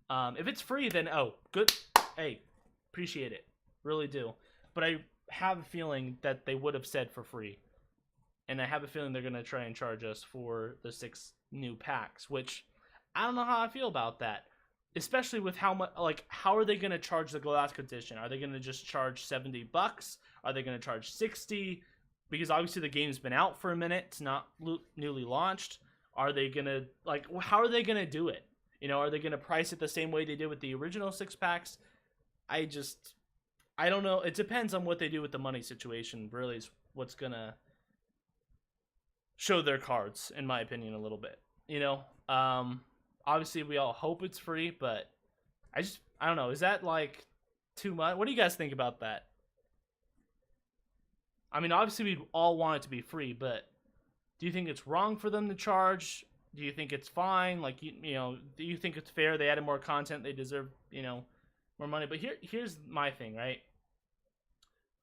If it's free, then, oh, good. Hey, appreciate it. Really do. But I have a feeling that they would have said for free. And I have a feeling they're going to try and charge us for the 6 new packs, which I don't know how I feel about that. Especially with how much, like, how are they going to charge the Galactic Edition? Are they going to just charge $70? Are they going to charge 60? Because obviously the game's been out for a minute. It's not newly launched. Are they going to, like, how are they going to do it? You know, are they going to price it the same way they did with the original 6 packs? I don't know. It depends on what they do with the money situation, really, is what's going to show their cards, in my opinion, a little bit. You know, obviously, we all hope it's free, but I don't know. Is that, like, too much? What do you guys think about that? I mean, obviously, we'd all want it to be free, but do you think it's wrong for them to charge? Do you think it's fine? Like, you know, do you think it's fair? They added more content. They deserve, you know, more money. But here's my thing, right?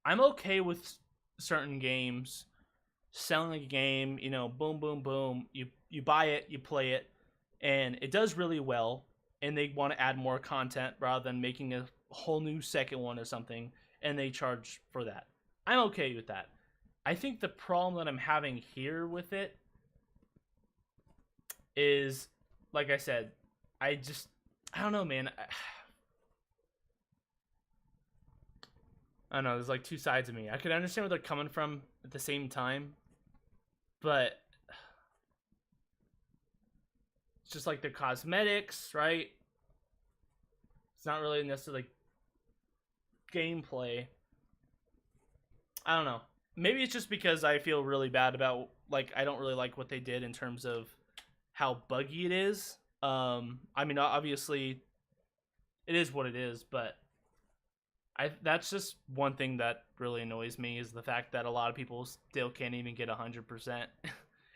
I'm okay with certain games selling a game, you know, boom, boom, boom. You buy it, you play it, and it does really well, and they want to add more content rather than making a whole new second one or something, and they charge for that. I'm okay with that. I think the problem that I'm having here with it is, like I said, I don't know, man. I don't know, there's like two sides of me. I could understand where they're coming from at the same time, but it's just like the cosmetics, right? It's not really necessarily gameplay. I don't know. Maybe it's just because I feel really bad about, like, I don't really like what they did in terms of how buggy it is. I mean, obviously, it is what it is, but that's just one thing that really annoys me, is the fact that a lot of people still can't even get 100%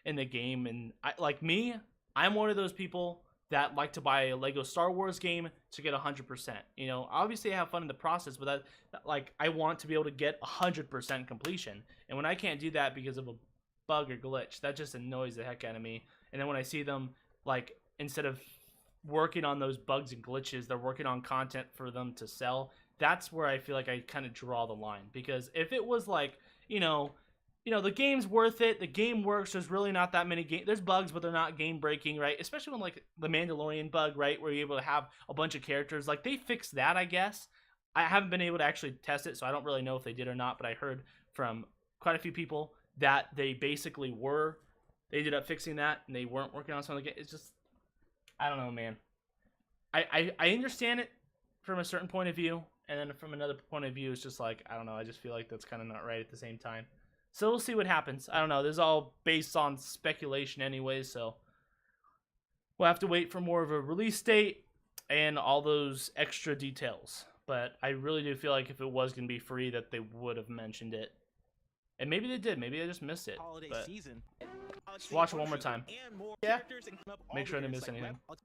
in the game. And like me, I'm one of those people that like to buy a Lego Star Wars game to get 100%. You know, obviously I have fun in the process, but that like, I want to be able to get 100% completion. And when I can't do that because of a bug or glitch, that just annoys the heck out of me. And then when I see them, like, instead of working on those bugs and glitches, they're working on content for them to sell. That's where I feel like I kind of draw the line. Because if it was like, you know, the game's worth it, the game works, there's really not that many there's bugs, but they're not game breaking, right? Especially when, like, the Mandalorian bug, right, where you're able to have a bunch of characters, like, they fixed that, I guess. I haven't been able to actually test it, so I don't really know if they did or not, but I heard from quite a few people that they basically were. They ended up fixing that, and they weren't working on something. It's just, I don't know, man. I understand it from a certain point of view, and then from another point of view, it's just like, I don't know, I just feel like that's kind of not right at the same time. So we'll see what happens. I don't know. This is all based on speculation anyway, so we'll have to wait for more of a release date and all those extra details. But I really do feel like if it was going to be free, that they would have mentioned it. And maybe they did. Maybe I just missed it. Holiday But season. just watch it one more time. And more Yeah. characters and clean up all Make the sure I didn't games miss like anything. Red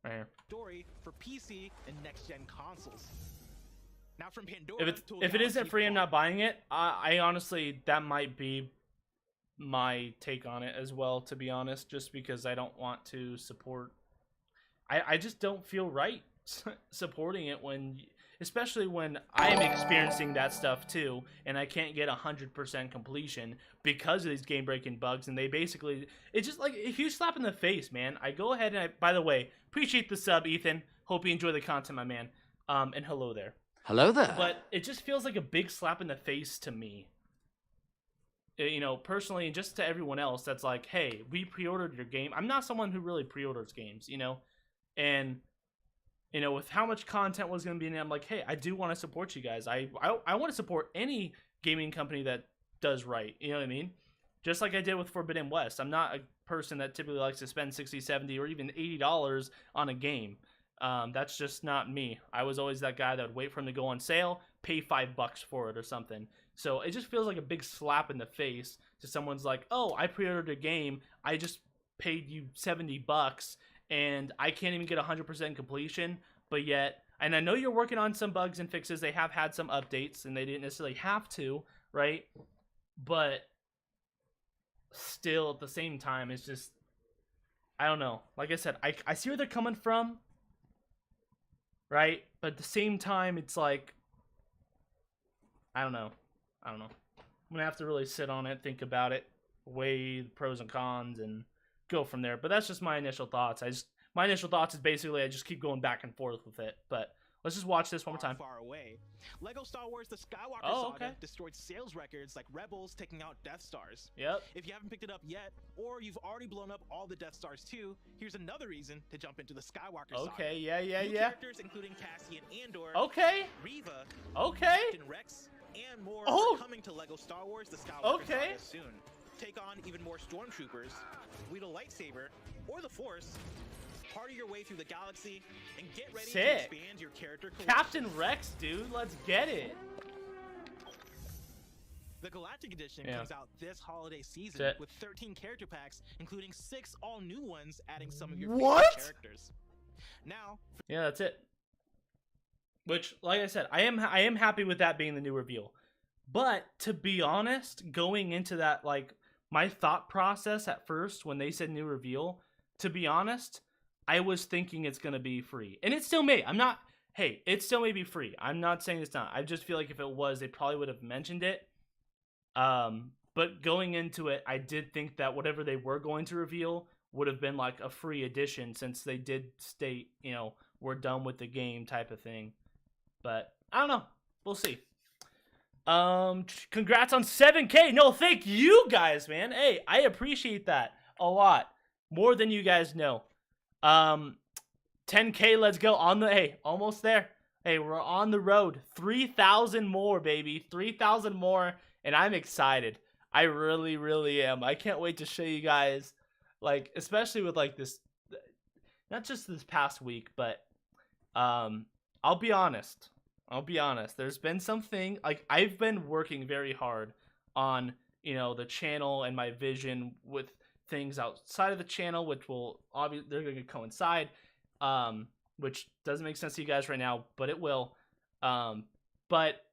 Right here. Story for PC and next-gen consoles. Now from Pandora If to it isn't Galaxy free, I'm Fall. not buying it. I honestly, that might be my take on it as well, to be honest, just because I don't want to support. I just don't feel right supporting it when, especially when I'm experiencing that stuff too, and I can't get 100% completion because of these game-breaking bugs, and they basically, it's just like a huge slap in the face, man. I go ahead and by the way, appreciate the sub, Ethan. Hope you enjoy the content, my man. And hello there. Hello there. But it just feels like a big slap in the face to me. You know, personally, and just to everyone else that's like, hey, we pre-ordered your game. I'm not someone who really pre-orders games, you know? And, you know, with how much content was going to be in it, I'm like, hey, I do want to support you guys. I want to support any gaming company that does right. You know what I mean? Just like I did with Forbidden West. I'm not a person that typically likes to spend $60, $70, or even $80 on a game. That's just not me. I was always that guy that would wait for him to go on sale, pay $5 for it or something. So it just feels like a big slap in the face to someone's like, oh, I pre-ordered a game, I just paid you $70, and I can't even get 100% completion, but yet, and I know you're working on some bugs and fixes, they have had some updates, and they didn't necessarily have to, right? But still, at the same time, it's just, I don't know. Like I said, I see where they're coming from, right? But at the same time, it's like, I don't know. I'm gonna have to really sit on it, think about it, weigh the pros and cons, and go from there. But that's just my initial thoughts. My initial thoughts is basically I just keep going back and forth with it. But let's just watch this one more time. Far away. Lego Star Wars: The Skywalker Saga destroyed sales records like Rebels taking out Death Stars. Yep. If you haven't picked it up yet, or you've already blown up all the Death Stars too, here's another reason to jump into the Skywalker Saga. Okay, yeah. New characters including Cassian Andor, Okay. Reva, Okay. Captain Rex, and more are coming to Lego Star Wars: The Skywalker Saga soon. Take on even more stormtroopers, wield a lightsaber, or the Force. Party your way through the galaxy and get ready to expand your character collection. Captain Rex, dude, let's get it. The Galactic Edition comes out this holiday season with 13 character packs, including 6 all-new ones, adding some of your favorite characters. Now, yeah, that's it. Which, like I said, I am happy with that being the new reveal. But to be honest, going into that, like my thought process at first when they said new reveal, to be honest, I was thinking it's gonna be free, and it still may. Hey, it still may be free. I'm not saying it's not. I just feel like if it was, they probably would have mentioned it. But going into it, I did think that whatever they were going to reveal would have been like a free edition, since they did state, you know, we're done with the game type of thing. But I don't know. We'll see. Congrats on 7K. No, thank you guys, man. Hey, I appreciate that a lot. More than you guys know. 10K, let's go. Almost there. Hey, we're on the road. 3,000 more, baby. 3,000 more, and I'm excited. I really, really am. I can't wait to show you guys, like, especially with, like, this, not just this past week, but, I'll be honest. There's been something, like, I've been working very hard on, you know, the channel and my vision with things outside of the channel, which will obviously, they're going to coincide, which doesn't make sense to you guys right now, but it will. But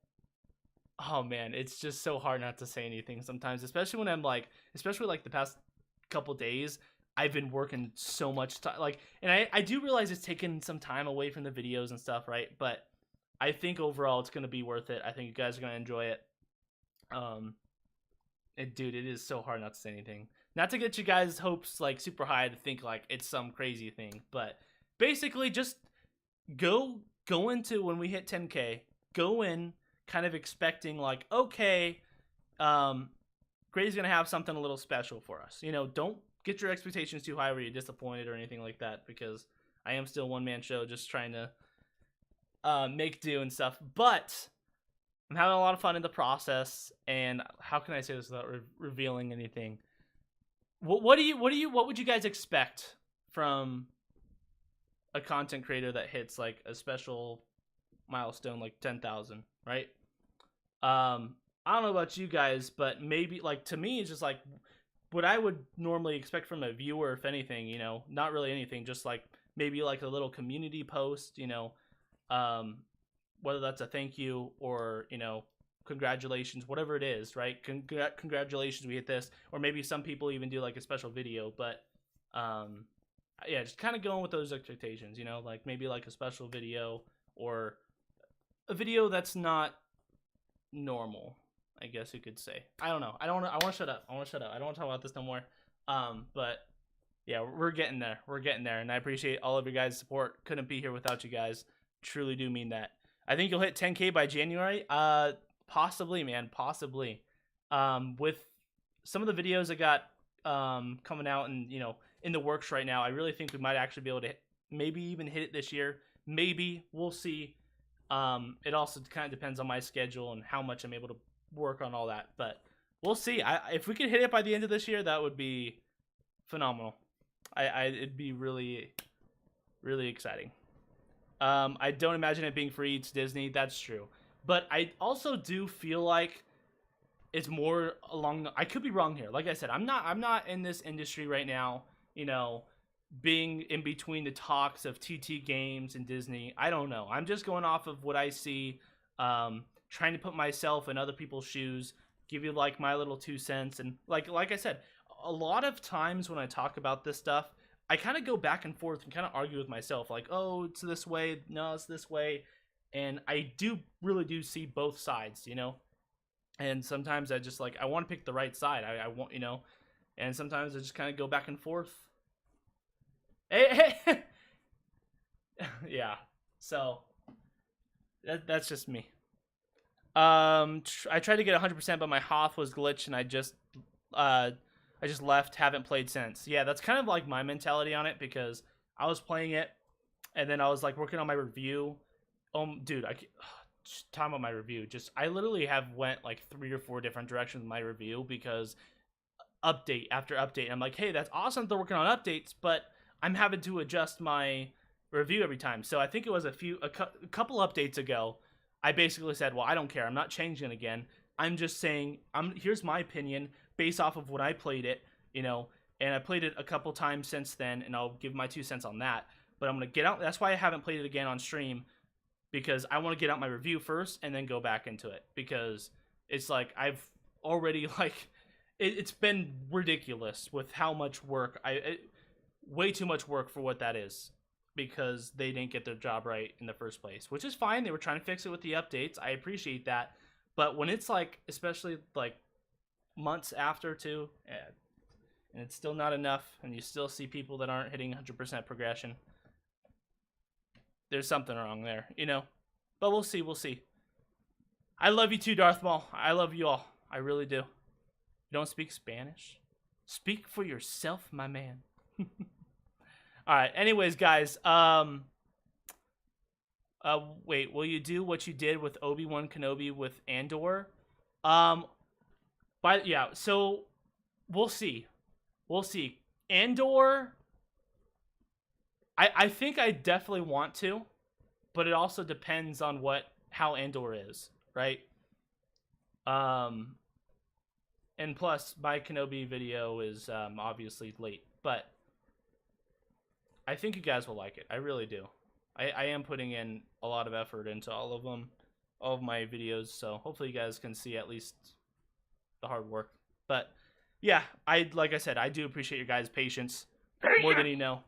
oh man, it's just so hard not to say anything sometimes, especially when I'm like, especially like the past couple days, I've been working so much time, like, and I do realize it's taken some time away from the videos and stuff, right? But I think overall it's going to be worth it. I think you guys are going to enjoy it. Dude, it is so hard not to say anything. Not to get you guys' hopes like super high to think like it's some crazy thing, but basically just go go into when we hit 10K, go in kind of expecting like, okay, Gray's gonna have something a little special for us. You know, don't get your expectations too high where you're disappointed or anything like that, because I am still one man show, just trying to make do and stuff. But I'm having a lot of fun in the process, and how can I say this without revealing anything? What would you guys expect from a content creator that hits like a special milestone like 10,000, right? I don't know about you guys, but maybe like to me it's just like what I would normally expect from a viewer, if anything, you know, not really anything, just like maybe like a little community post, you know, whether that's a thank you or, you know, congratulations, whatever it is, right? Congratulations, we hit this. Or maybe some people even do like a special video, but yeah, just kind of going with those expectations, you know, like maybe like a special video or a video that's not normal, I guess you could say. I don't know. I want to shut up. I don't want to talk about this no more. But yeah, we're getting there. And I appreciate all of your guys' support. Couldn't be here without you guys. Truly do mean that. I think you'll hit 10K by January. Possibly, man. Possibly. With some of the videos that got coming out and, you know, in the works right now, I really think we might actually be able to maybe even hit it this year. Maybe. We'll see. It also kind of depends on my schedule and how much I'm able to work on all that. But we'll see. If we could hit it by the end of this year, that would be phenomenal. It'd be really, really exciting. I don't imagine it being free. It's Disney. That's true. But I also do feel like it's more along I could be wrong here. Like I said, I'm not in this industry right now, you know, being in between the talks of TT Games and Disney. I don't know. I'm just going off of what I see, trying to put myself in other people's shoes, give you like my little 2 cents. And like I said, a lot of times when I talk about this stuff, I kind of go back and forth and kind of argue with myself, like, oh, it's this way, no, it's this way. And I really do see both sides, you know? And sometimes I just like, I want to pick the right side. I want, you know, and sometimes I just kind of go back and forth. Hey. Yeah. So that's just me. I tried to get 100%, but my Hoth was glitched and I just left, haven't played since. Yeah, that's kind of like my mentality on it, because I was playing it and then I was like working on my review. Dude, talking about my review, I literally have went like 3 or 4 different directions with my review, because update after update. I'm like, hey, that's awesome they're working on updates, but I'm having to adjust my review every time. So I think it was a couple updates ago, I basically said, well, I don't care. I'm not changing it again. I'm just saying, here's my opinion based off of when I played it, you know, and I played it a couple times since then, and I'll give my 2 cents on that. But I'm going to get out. That's why I haven't played it again on stream, because I want to get out my review first and then go back into it, because it's like I've already like it's been ridiculous with how much work way too much work for what that is, because they didn't get their job right in the first place, which is fine. They were trying to fix it with the updates. I appreciate that. But when it's like, especially like months after too, and it's still not enough, and you still see people that aren't hitting 100% progression, there's something wrong there, you know? But we'll see. I love you too, Darth Maul. I love you all. I really do. You don't speak Spanish? Speak for yourself, my man. All right. Anyways, guys, wait, will you do what you did with Obi-Wan Kenobi with Andor? Yeah, so we'll see. Andor, I think I definitely want to, but it also depends on how Andor is, right? And plus, my Kenobi video is obviously late, but I think you guys will like it. I really do. I am putting in a lot of effort into all of them, all of my videos, so hopefully you guys can see at least the hard work. But yeah, like I said, I do appreciate your guys' patience more than you know.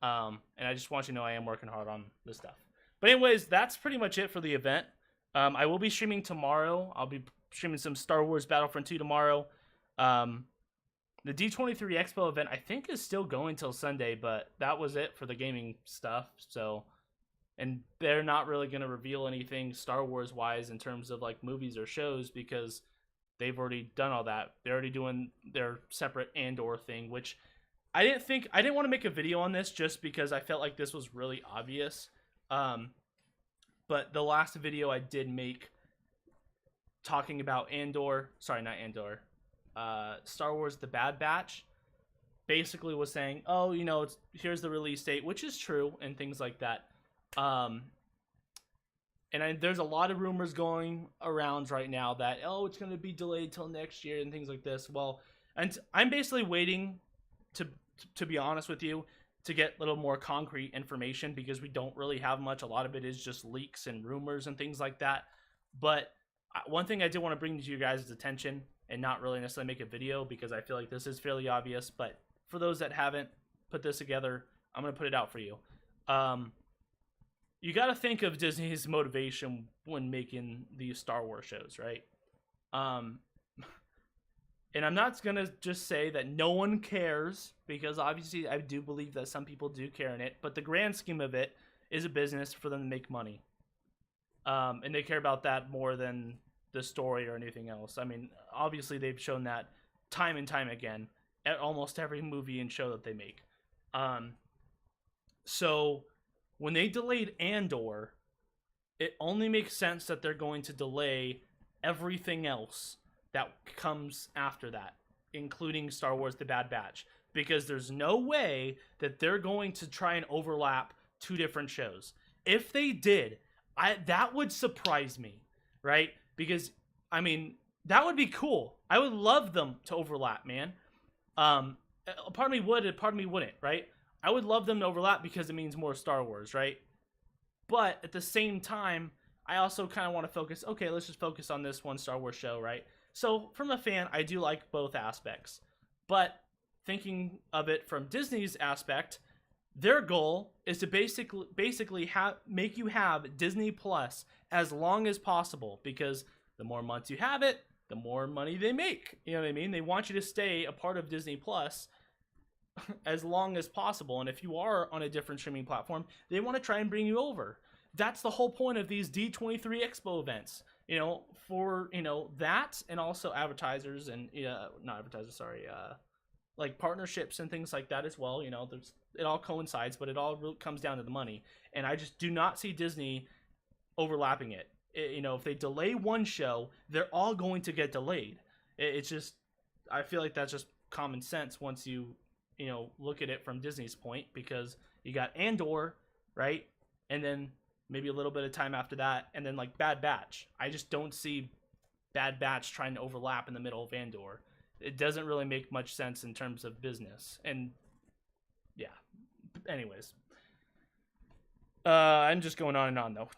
And I just want you to know I am working hard on this stuff. But anyways, that's pretty much it for the event. I will be streaming tomorrow. I'll be streaming some Star Wars Battlefront 2 tomorrow. The D23 Expo event, I think, is still going till Sunday, but that was it for the gaming stuff. So and they're not really going to reveal anything Star Wars wise in terms of like movies or shows because they've already done all that. They're already doing their separate Andor thing, which I didn't want to make a video on this just because I felt like this was really obvious. But the last video I did make talking about Star Wars The Bad Batch, basically was saying, oh, you know, here's the release date, which is true, and things like that. There's a lot of rumors going around right now that, oh, it's going to be delayed till next year and things like this. Well, and I'm basically waiting to be honest with you, to get a little more concrete information because we don't really have much. A lot of it is just leaks and rumors and things like that. But one thing I did want to bring to you guys' attention, and not really necessarily make a video because I feel like this is fairly obvious, but for those that haven't put this together, I'm going to put it out for you. You got to think of Disney's motivation when making these Star Wars shows, right? And I'm not going to just say that no one cares, because obviously I do believe that some people do care in it, but the grand scheme of it is a business for them to make money. And they care about that more than the story or anything else. I mean, obviously they've shown that time and time again at almost every movie and show that they make. So when they delayed Andor, it only makes sense that they're going to delay everything else that comes after that, including Star Wars The Bad Batch, because there's no way that they're going to try and overlap two different shows. If they did, that would surprise me, right? Because, I mean, that would be cool. I would love them to overlap, man. Part of me would, and part of me wouldn't, right? I would love them to overlap because it means more Star Wars, right? But at the same time, I also kind of want to focus, okay, let's just focus on this one Star Wars show, right? So from a fan, I do like both aspects. But thinking of it from Disney's aspect, their goal is to basically make you have Disney Plus as long as possible, because the more months you have it, the more money they make. You know what I mean? They want you to stay a part of Disney Plus as long as possible. And if you are on a different streaming platform, they want to try and bring you over. That's the whole point of these D23 Expo events. You know, for, you know, that, and also advertisers and, not advertisers, sorry, like partnerships and things like that as well. You know, it all coincides, but it all really comes down to the money. And I just do not see Disney overlapping it. You know, if they delay one show, they're all going to get delayed. It's just, I feel like that's just common sense once you know, look at it from Disney's point, because you got Andor, right? And then maybe a little bit of time after that, and then like Bad Batch. I just don't see Bad Batch trying to overlap in the middle of Andor. It doesn't really make much sense in terms of business. And yeah, anyways. I'm just going on and on though.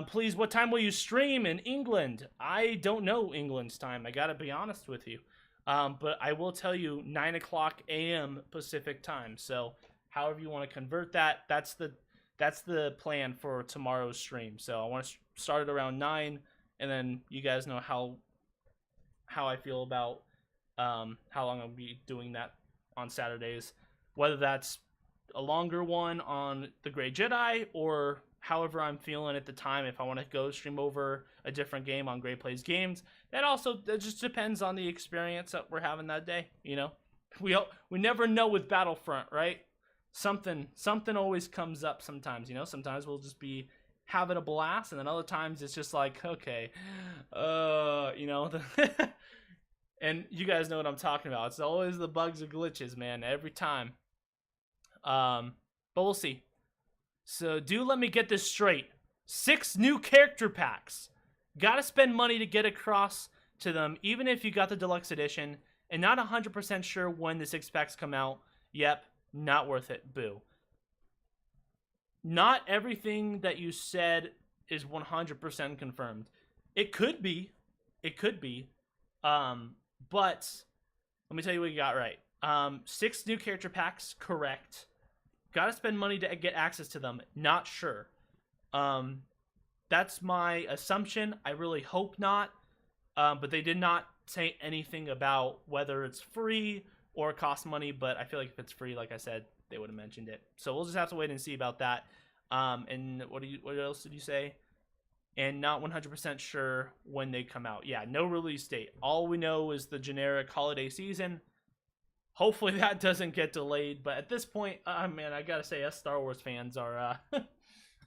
Please, what time will you stream in England? I don't know England's time. I gotta be honest with you. But I will tell you 9 o'clock a.m. Pacific time. So however you want to convert that, that's the plan for tomorrow's stream. So I want to start it around 9, and then you guys know how I feel about how long I'll be doing that on Saturdays. Whether that's a longer one on The Grey Jedi, or however I'm feeling at the time. If I want to go stream over a different game on Gray Plays Games, that just depends on the experience that we're having that day. You know, we never know with Battlefront, right? Something always comes up sometimes, you know. Sometimes we'll just be having a blast, and then other times it's just like, okay, you know. And you guys know what I'm talking about. It's always the bugs or glitches, man, every time. But we'll see. So do let me get this straight. 6 new character packs. Gotta spend money to get across to them, even if you got the deluxe edition, and not 100% sure when the 6 packs come out. Yep. Not worth it. Boo. Not everything that you said is 100% confirmed. It could be. It could be. But let me tell you what you got right. 6 new character packs, correct. Gotta spend money to get access to them. Not sure. That's my assumption. I really hope not. But they did not say anything about whether it's free or cost money, but I feel like if it's free, like I said, they would have mentioned it. So we'll just have to wait and see about that. And what else did you say? And not 100% sure when they come out. Yeah, no release date. All we know is the generic holiday season. Hopefully that doesn't get delayed. But at this point, man, I gotta say, us Star Wars fans are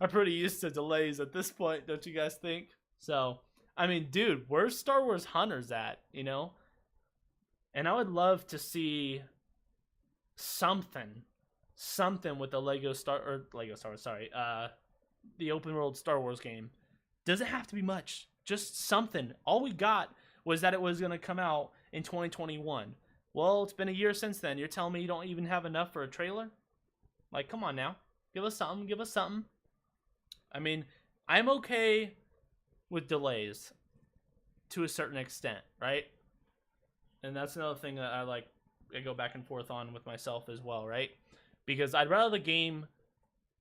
are pretty used to delays at this point, don't you guys think? So, I mean, dude, where's Star Wars Hunters at? You know, and I would love to see something with the the open world Star Wars game. Doesn't have to be much, just something. All we got was that it was going to come out in 2021. Well, it's been a year since then. You're telling me you don't even have enough for a trailer? Like, come on now. Give us something. I mean, I'm okay with delays to a certain extent, right? And that's another thing that I go back and forth on with myself as well, right? Because I'd rather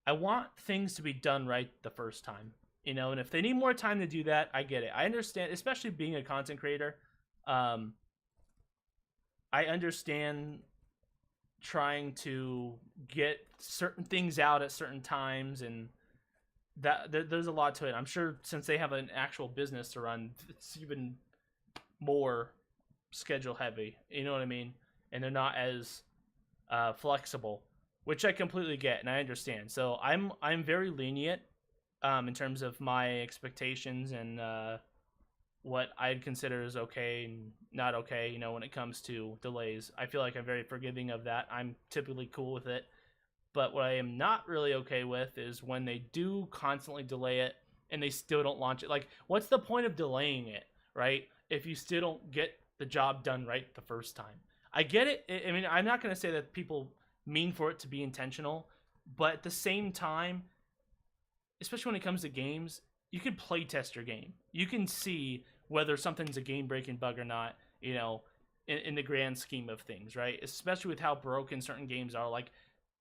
I want things to be done right the first time, you know, and if they need more time to do that, I get it. I understand, especially being a content creator. I understand trying to get certain things out at certain times, and that there's a lot to it. I'm sure since they have an actual business to run, it's even more schedule heavy, you know what I mean? And they're not as flexible, which I completely get and I understand. So I'm very lenient in terms of my expectations and what I'd consider is okay and not okay, you know, when it comes to delays. I feel like I'm very forgiving of that. I'm typically cool with it. But what I am not really okay with is when they do constantly delay it and they still don't launch it. Like, what's the point of delaying it, right? If you still don't get the job done right the first time. I get it. I mean, I'm not going to say that people mean for it to be intentional, but at the same time, especially when it comes to games, you can play test your game. You can see whether something's a game-breaking bug or not, you know, in the grand scheme of things, right? Especially with how broken certain games are, like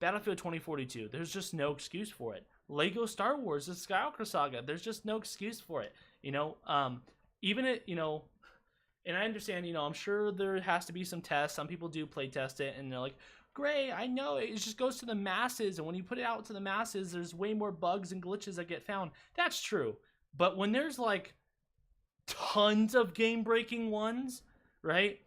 Battlefield 2042. There's just no excuse for it. Lego Star Wars, the Skywalker Saga. There's just no excuse for it, you know. Even it, you know, and I understand, you know, I'm sure there has to be some tests. Some people do play test it, and they're like, great, I know it just goes to the masses, and when you put it out to the masses, there's way more bugs and glitches that get found. That's true. But when there's like tons of game-breaking ones, right,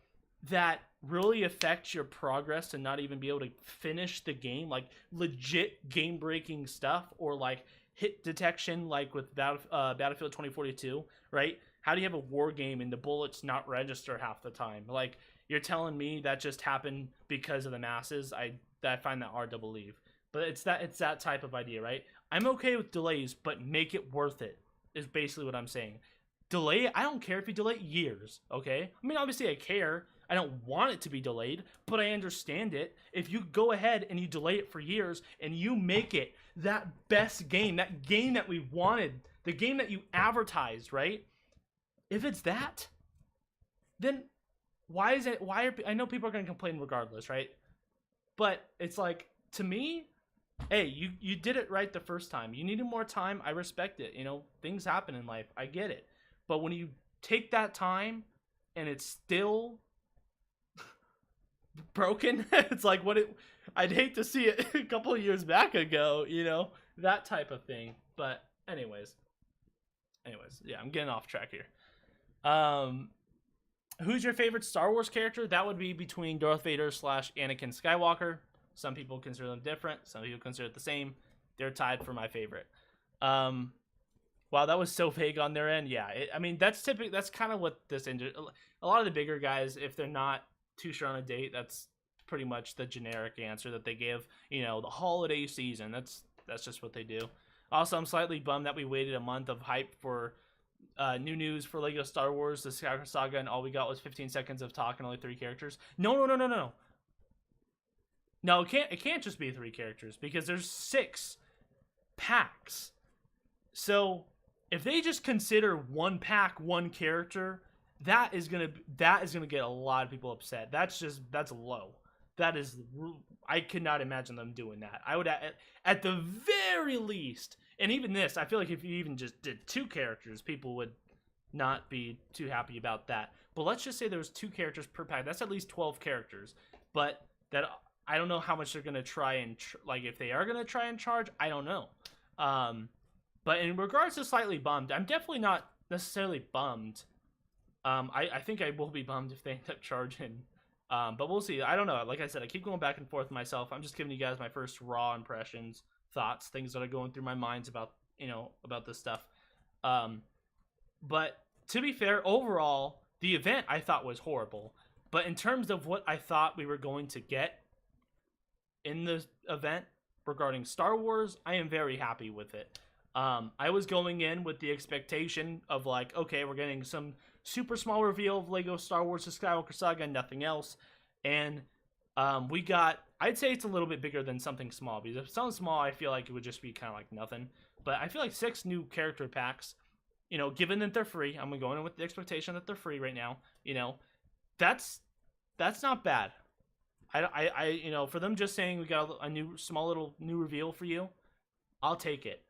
that really affect your progress to not even be able to finish the game, like legit game-breaking stuff, or like hit detection, like with Battlefield 2042, right? How do you have a war game and the bullets not register half the time? Like, you're telling me that just happened because of the masses? I find that hard to believe. But it's that type of idea, right? I'm okay with delays, but make it worth it, is basically what I'm saying. Delay, I don't care if you delay years, okay? I mean, obviously I care. I don't want it to be delayed, but I understand it. If you go ahead and you delay it for years and you make it that best game, that game that we wanted, the game that you advertised, right? If it's that, then why I know people are going to complain regardless, right? But it's like, to me, hey, you did it right the first time. You needed more time. I respect it. You know, things happen in life. I get it. But when you take that time and it's still broken, it's like I'd hate to see it a couple of years back ago, you know, that type of thing. But anyways, yeah, I'm getting off track here. Who's your favorite Star Wars character? That would be between Darth Vader / Anakin Skywalker. Some people consider them different. Some people consider it the same. They're tied for my favorite. Wow, that was so vague on their end. Yeah, I mean, that's kind of what this a lot of the bigger guys, if they're not too sure on a date, that's pretty much the generic answer that they give. You know, the holiday season. That's just what they do. Also, I'm slightly bummed that we waited a month of hype for new news for Lego Star Wars, the Skywalker Saga, and all we got was 15 seconds of talk and only 3 characters. No. No, it can't just be 3 characters because there's 6 packs. So if they just consider 1 pack 1 character, that is gonna get a lot of people upset. That's low. That is, I could not imagine them doing that. I would at the very least, and even this, I feel like if you even just did 2 characters, people would not be too happy about that. But let's just say there was 2 characters per pack. That's at least 12 characters. But that, I don't know how much they're gonna try and like, if they are gonna try and charge, I don't know. But in regards to slightly bummed, I'm definitely not necessarily bummed. I think I will be bummed if they end up charging. But we'll see. I don't know. Like I said, I keep going back and forth myself. I'm just giving you guys my first raw impressions, thoughts, things that are going through my minds about, about this stuff. But to be fair, overall, the event I thought was horrible. But in terms of what I thought we were going to get in the event regarding Star Wars, I am very happy with it. I was going in with the expectation of like, okay, we're getting some super small reveal of Lego Star Wars: The Skywalker Saga and nothing else. And we got, I'd say it's a little bit bigger than something small, because if something small, I feel like it would just be kind of like nothing. But I feel like 6 new character packs, given that they're free, I'm going in with the expectation that they're free right now, that's not bad. I for them just saying we got a new small little new reveal for you, I'll take it.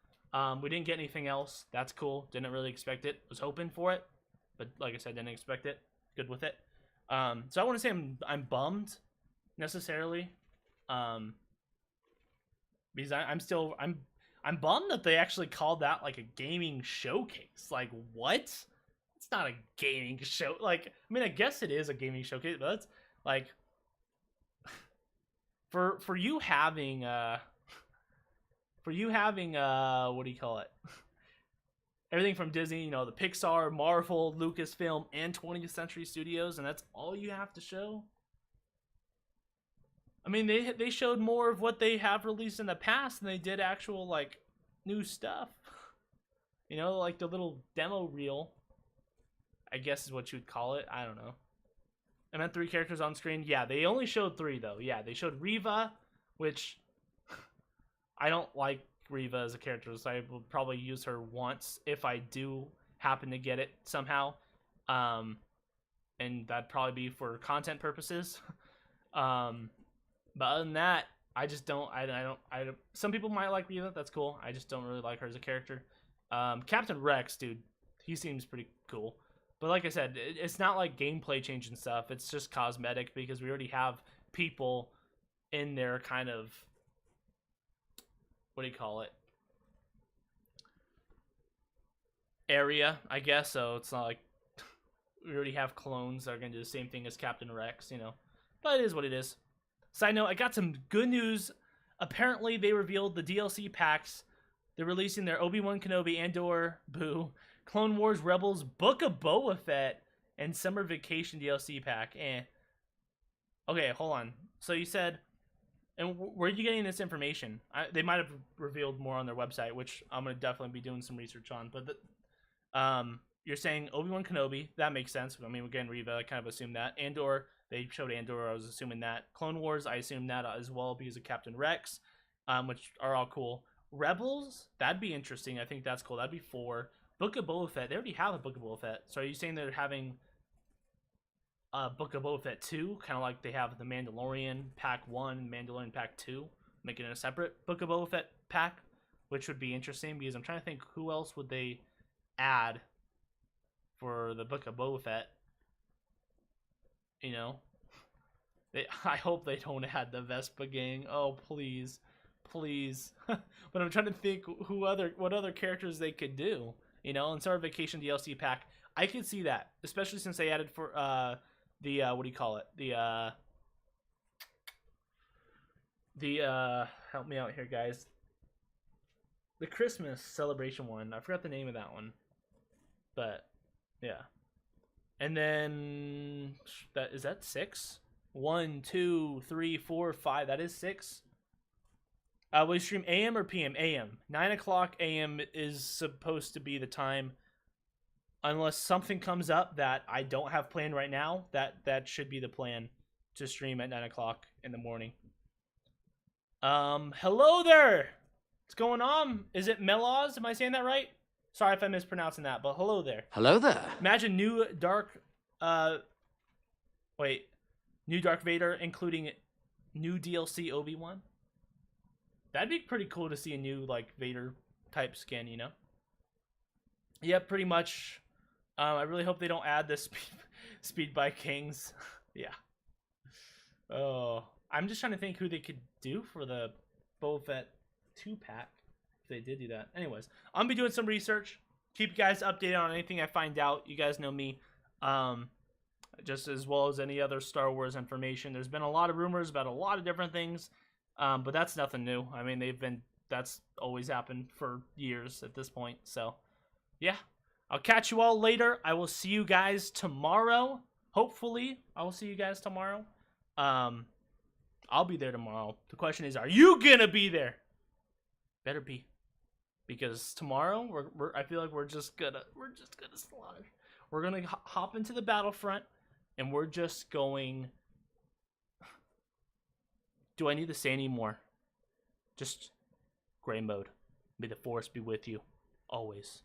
We didn't get anything else. That's cool. Didn't really expect it. Was hoping for it, but like I said, didn't expect it. Good with it. So I want to say I'm bummed necessarily, because I'm bummed that they actually called that like a gaming showcase. Like, what? It's not a gaming show. Like, I mean, I guess it is a gaming showcase, but that's like for you having what do you call it? Everything from Disney, the Pixar, Marvel, Lucasfilm, and 20th Century Studios, and that's all you have to show. I mean, they showed more of what they have released in the past than they did actual like new stuff. Like the little demo reel, I guess is what you would call it. I don't know. I meant 3 characters on screen. Yeah, they only showed 3 though. Yeah, they showed Reva, which I don't like Reva as a character, so I will probably use her once if I do happen to get it somehow. And that'd probably be for content purposes. But other than that, I just don't. I don't. Some people might like Reva. That's cool. I just don't really like her as a character. Captain Rex, dude, he seems pretty cool. But like I said, it's not like gameplay change and stuff. It's just cosmetic because we already have people in their kind of, what do you call it, area, I guess. So it's not like we already have clones that are going to do the same thing as Captain Rex, But it is what it is. Side note, I got some good news. Apparently, they revealed the DLC packs. They're releasing their Obi-Wan Kenobi, Andor, Clone Wars, Rebels, Book of Boba Fett, and Summer Vacation DLC pack. Okay, hold on. So you said, and where are you getting this information? They might have revealed more on their website, which I'm going to definitely be doing some research on. But you're saying Obi-Wan Kenobi. That makes sense. I mean, again, Reva, I kind of assumed that. Andor. They showed Andor, I was assuming that. Clone Wars, I assumed that as well because of Captain Rex, which are all cool. Rebels, that'd be interesting. I think that's cool. That'd be 4. Book of Boba Fett, they already have a Book of Boba Fett. So are you saying they're having a Book of Boba Fett 2? Kind of like they have the Mandalorian Pack 1, Mandalorian Pack 2, making it a separate Book of Boba Fett pack, which would be interesting because I'm trying to think who else would they add for the Book of Boba Fett. I hope they don't add the Vespa gang. Oh, please. But I'm trying to think what other characters they could do. In Summer Vacation DLC pack, I could see that, especially since they added for the what do you call it? The help me out here, guys. The Christmas celebration one. I forgot the name of that one, but yeah. And then is that 6? 1, 2, 3, 4, 5. That is 6. Will you stream AM or PM? AM. 9 o'clock AM is supposed to be the time, unless something comes up that I don't have planned right now. That should be the plan, to stream at 9 o'clock in the morning. Hello there. What's going on? Is it Meloz? Am I saying that right? Sorry if I'm mispronouncing that, but hello there. Hello there. Imagine new Dark Vader, including new DLC Obi-Wan. That'd be pretty cool to see a new like Vader type skin, Yeah, pretty much. I really hope they don't add the speed bike kings. Yeah. Oh, I'm just trying to think who they could do for the Boba Fett 2 pack. If they did do that. Anyways, I'm gonna be doing some research. Keep you guys updated on anything I find out. You guys know me. Just as well as any other Star Wars information. There's been a lot of rumors about a lot of different things, but that's nothing new. I mean, that's always happened for years at this point. So, yeah, I'll catch you all later. I will see you guys tomorrow. Hopefully, I will see you guys tomorrow. I'll be there tomorrow. The question is, are you gonna be there? Better be, because tomorrow I feel like we're just gonna slaughter. We're gonna hop into the battlefront, and we're just going. Do I need to say any more? Just gray mode. May the force be with you always.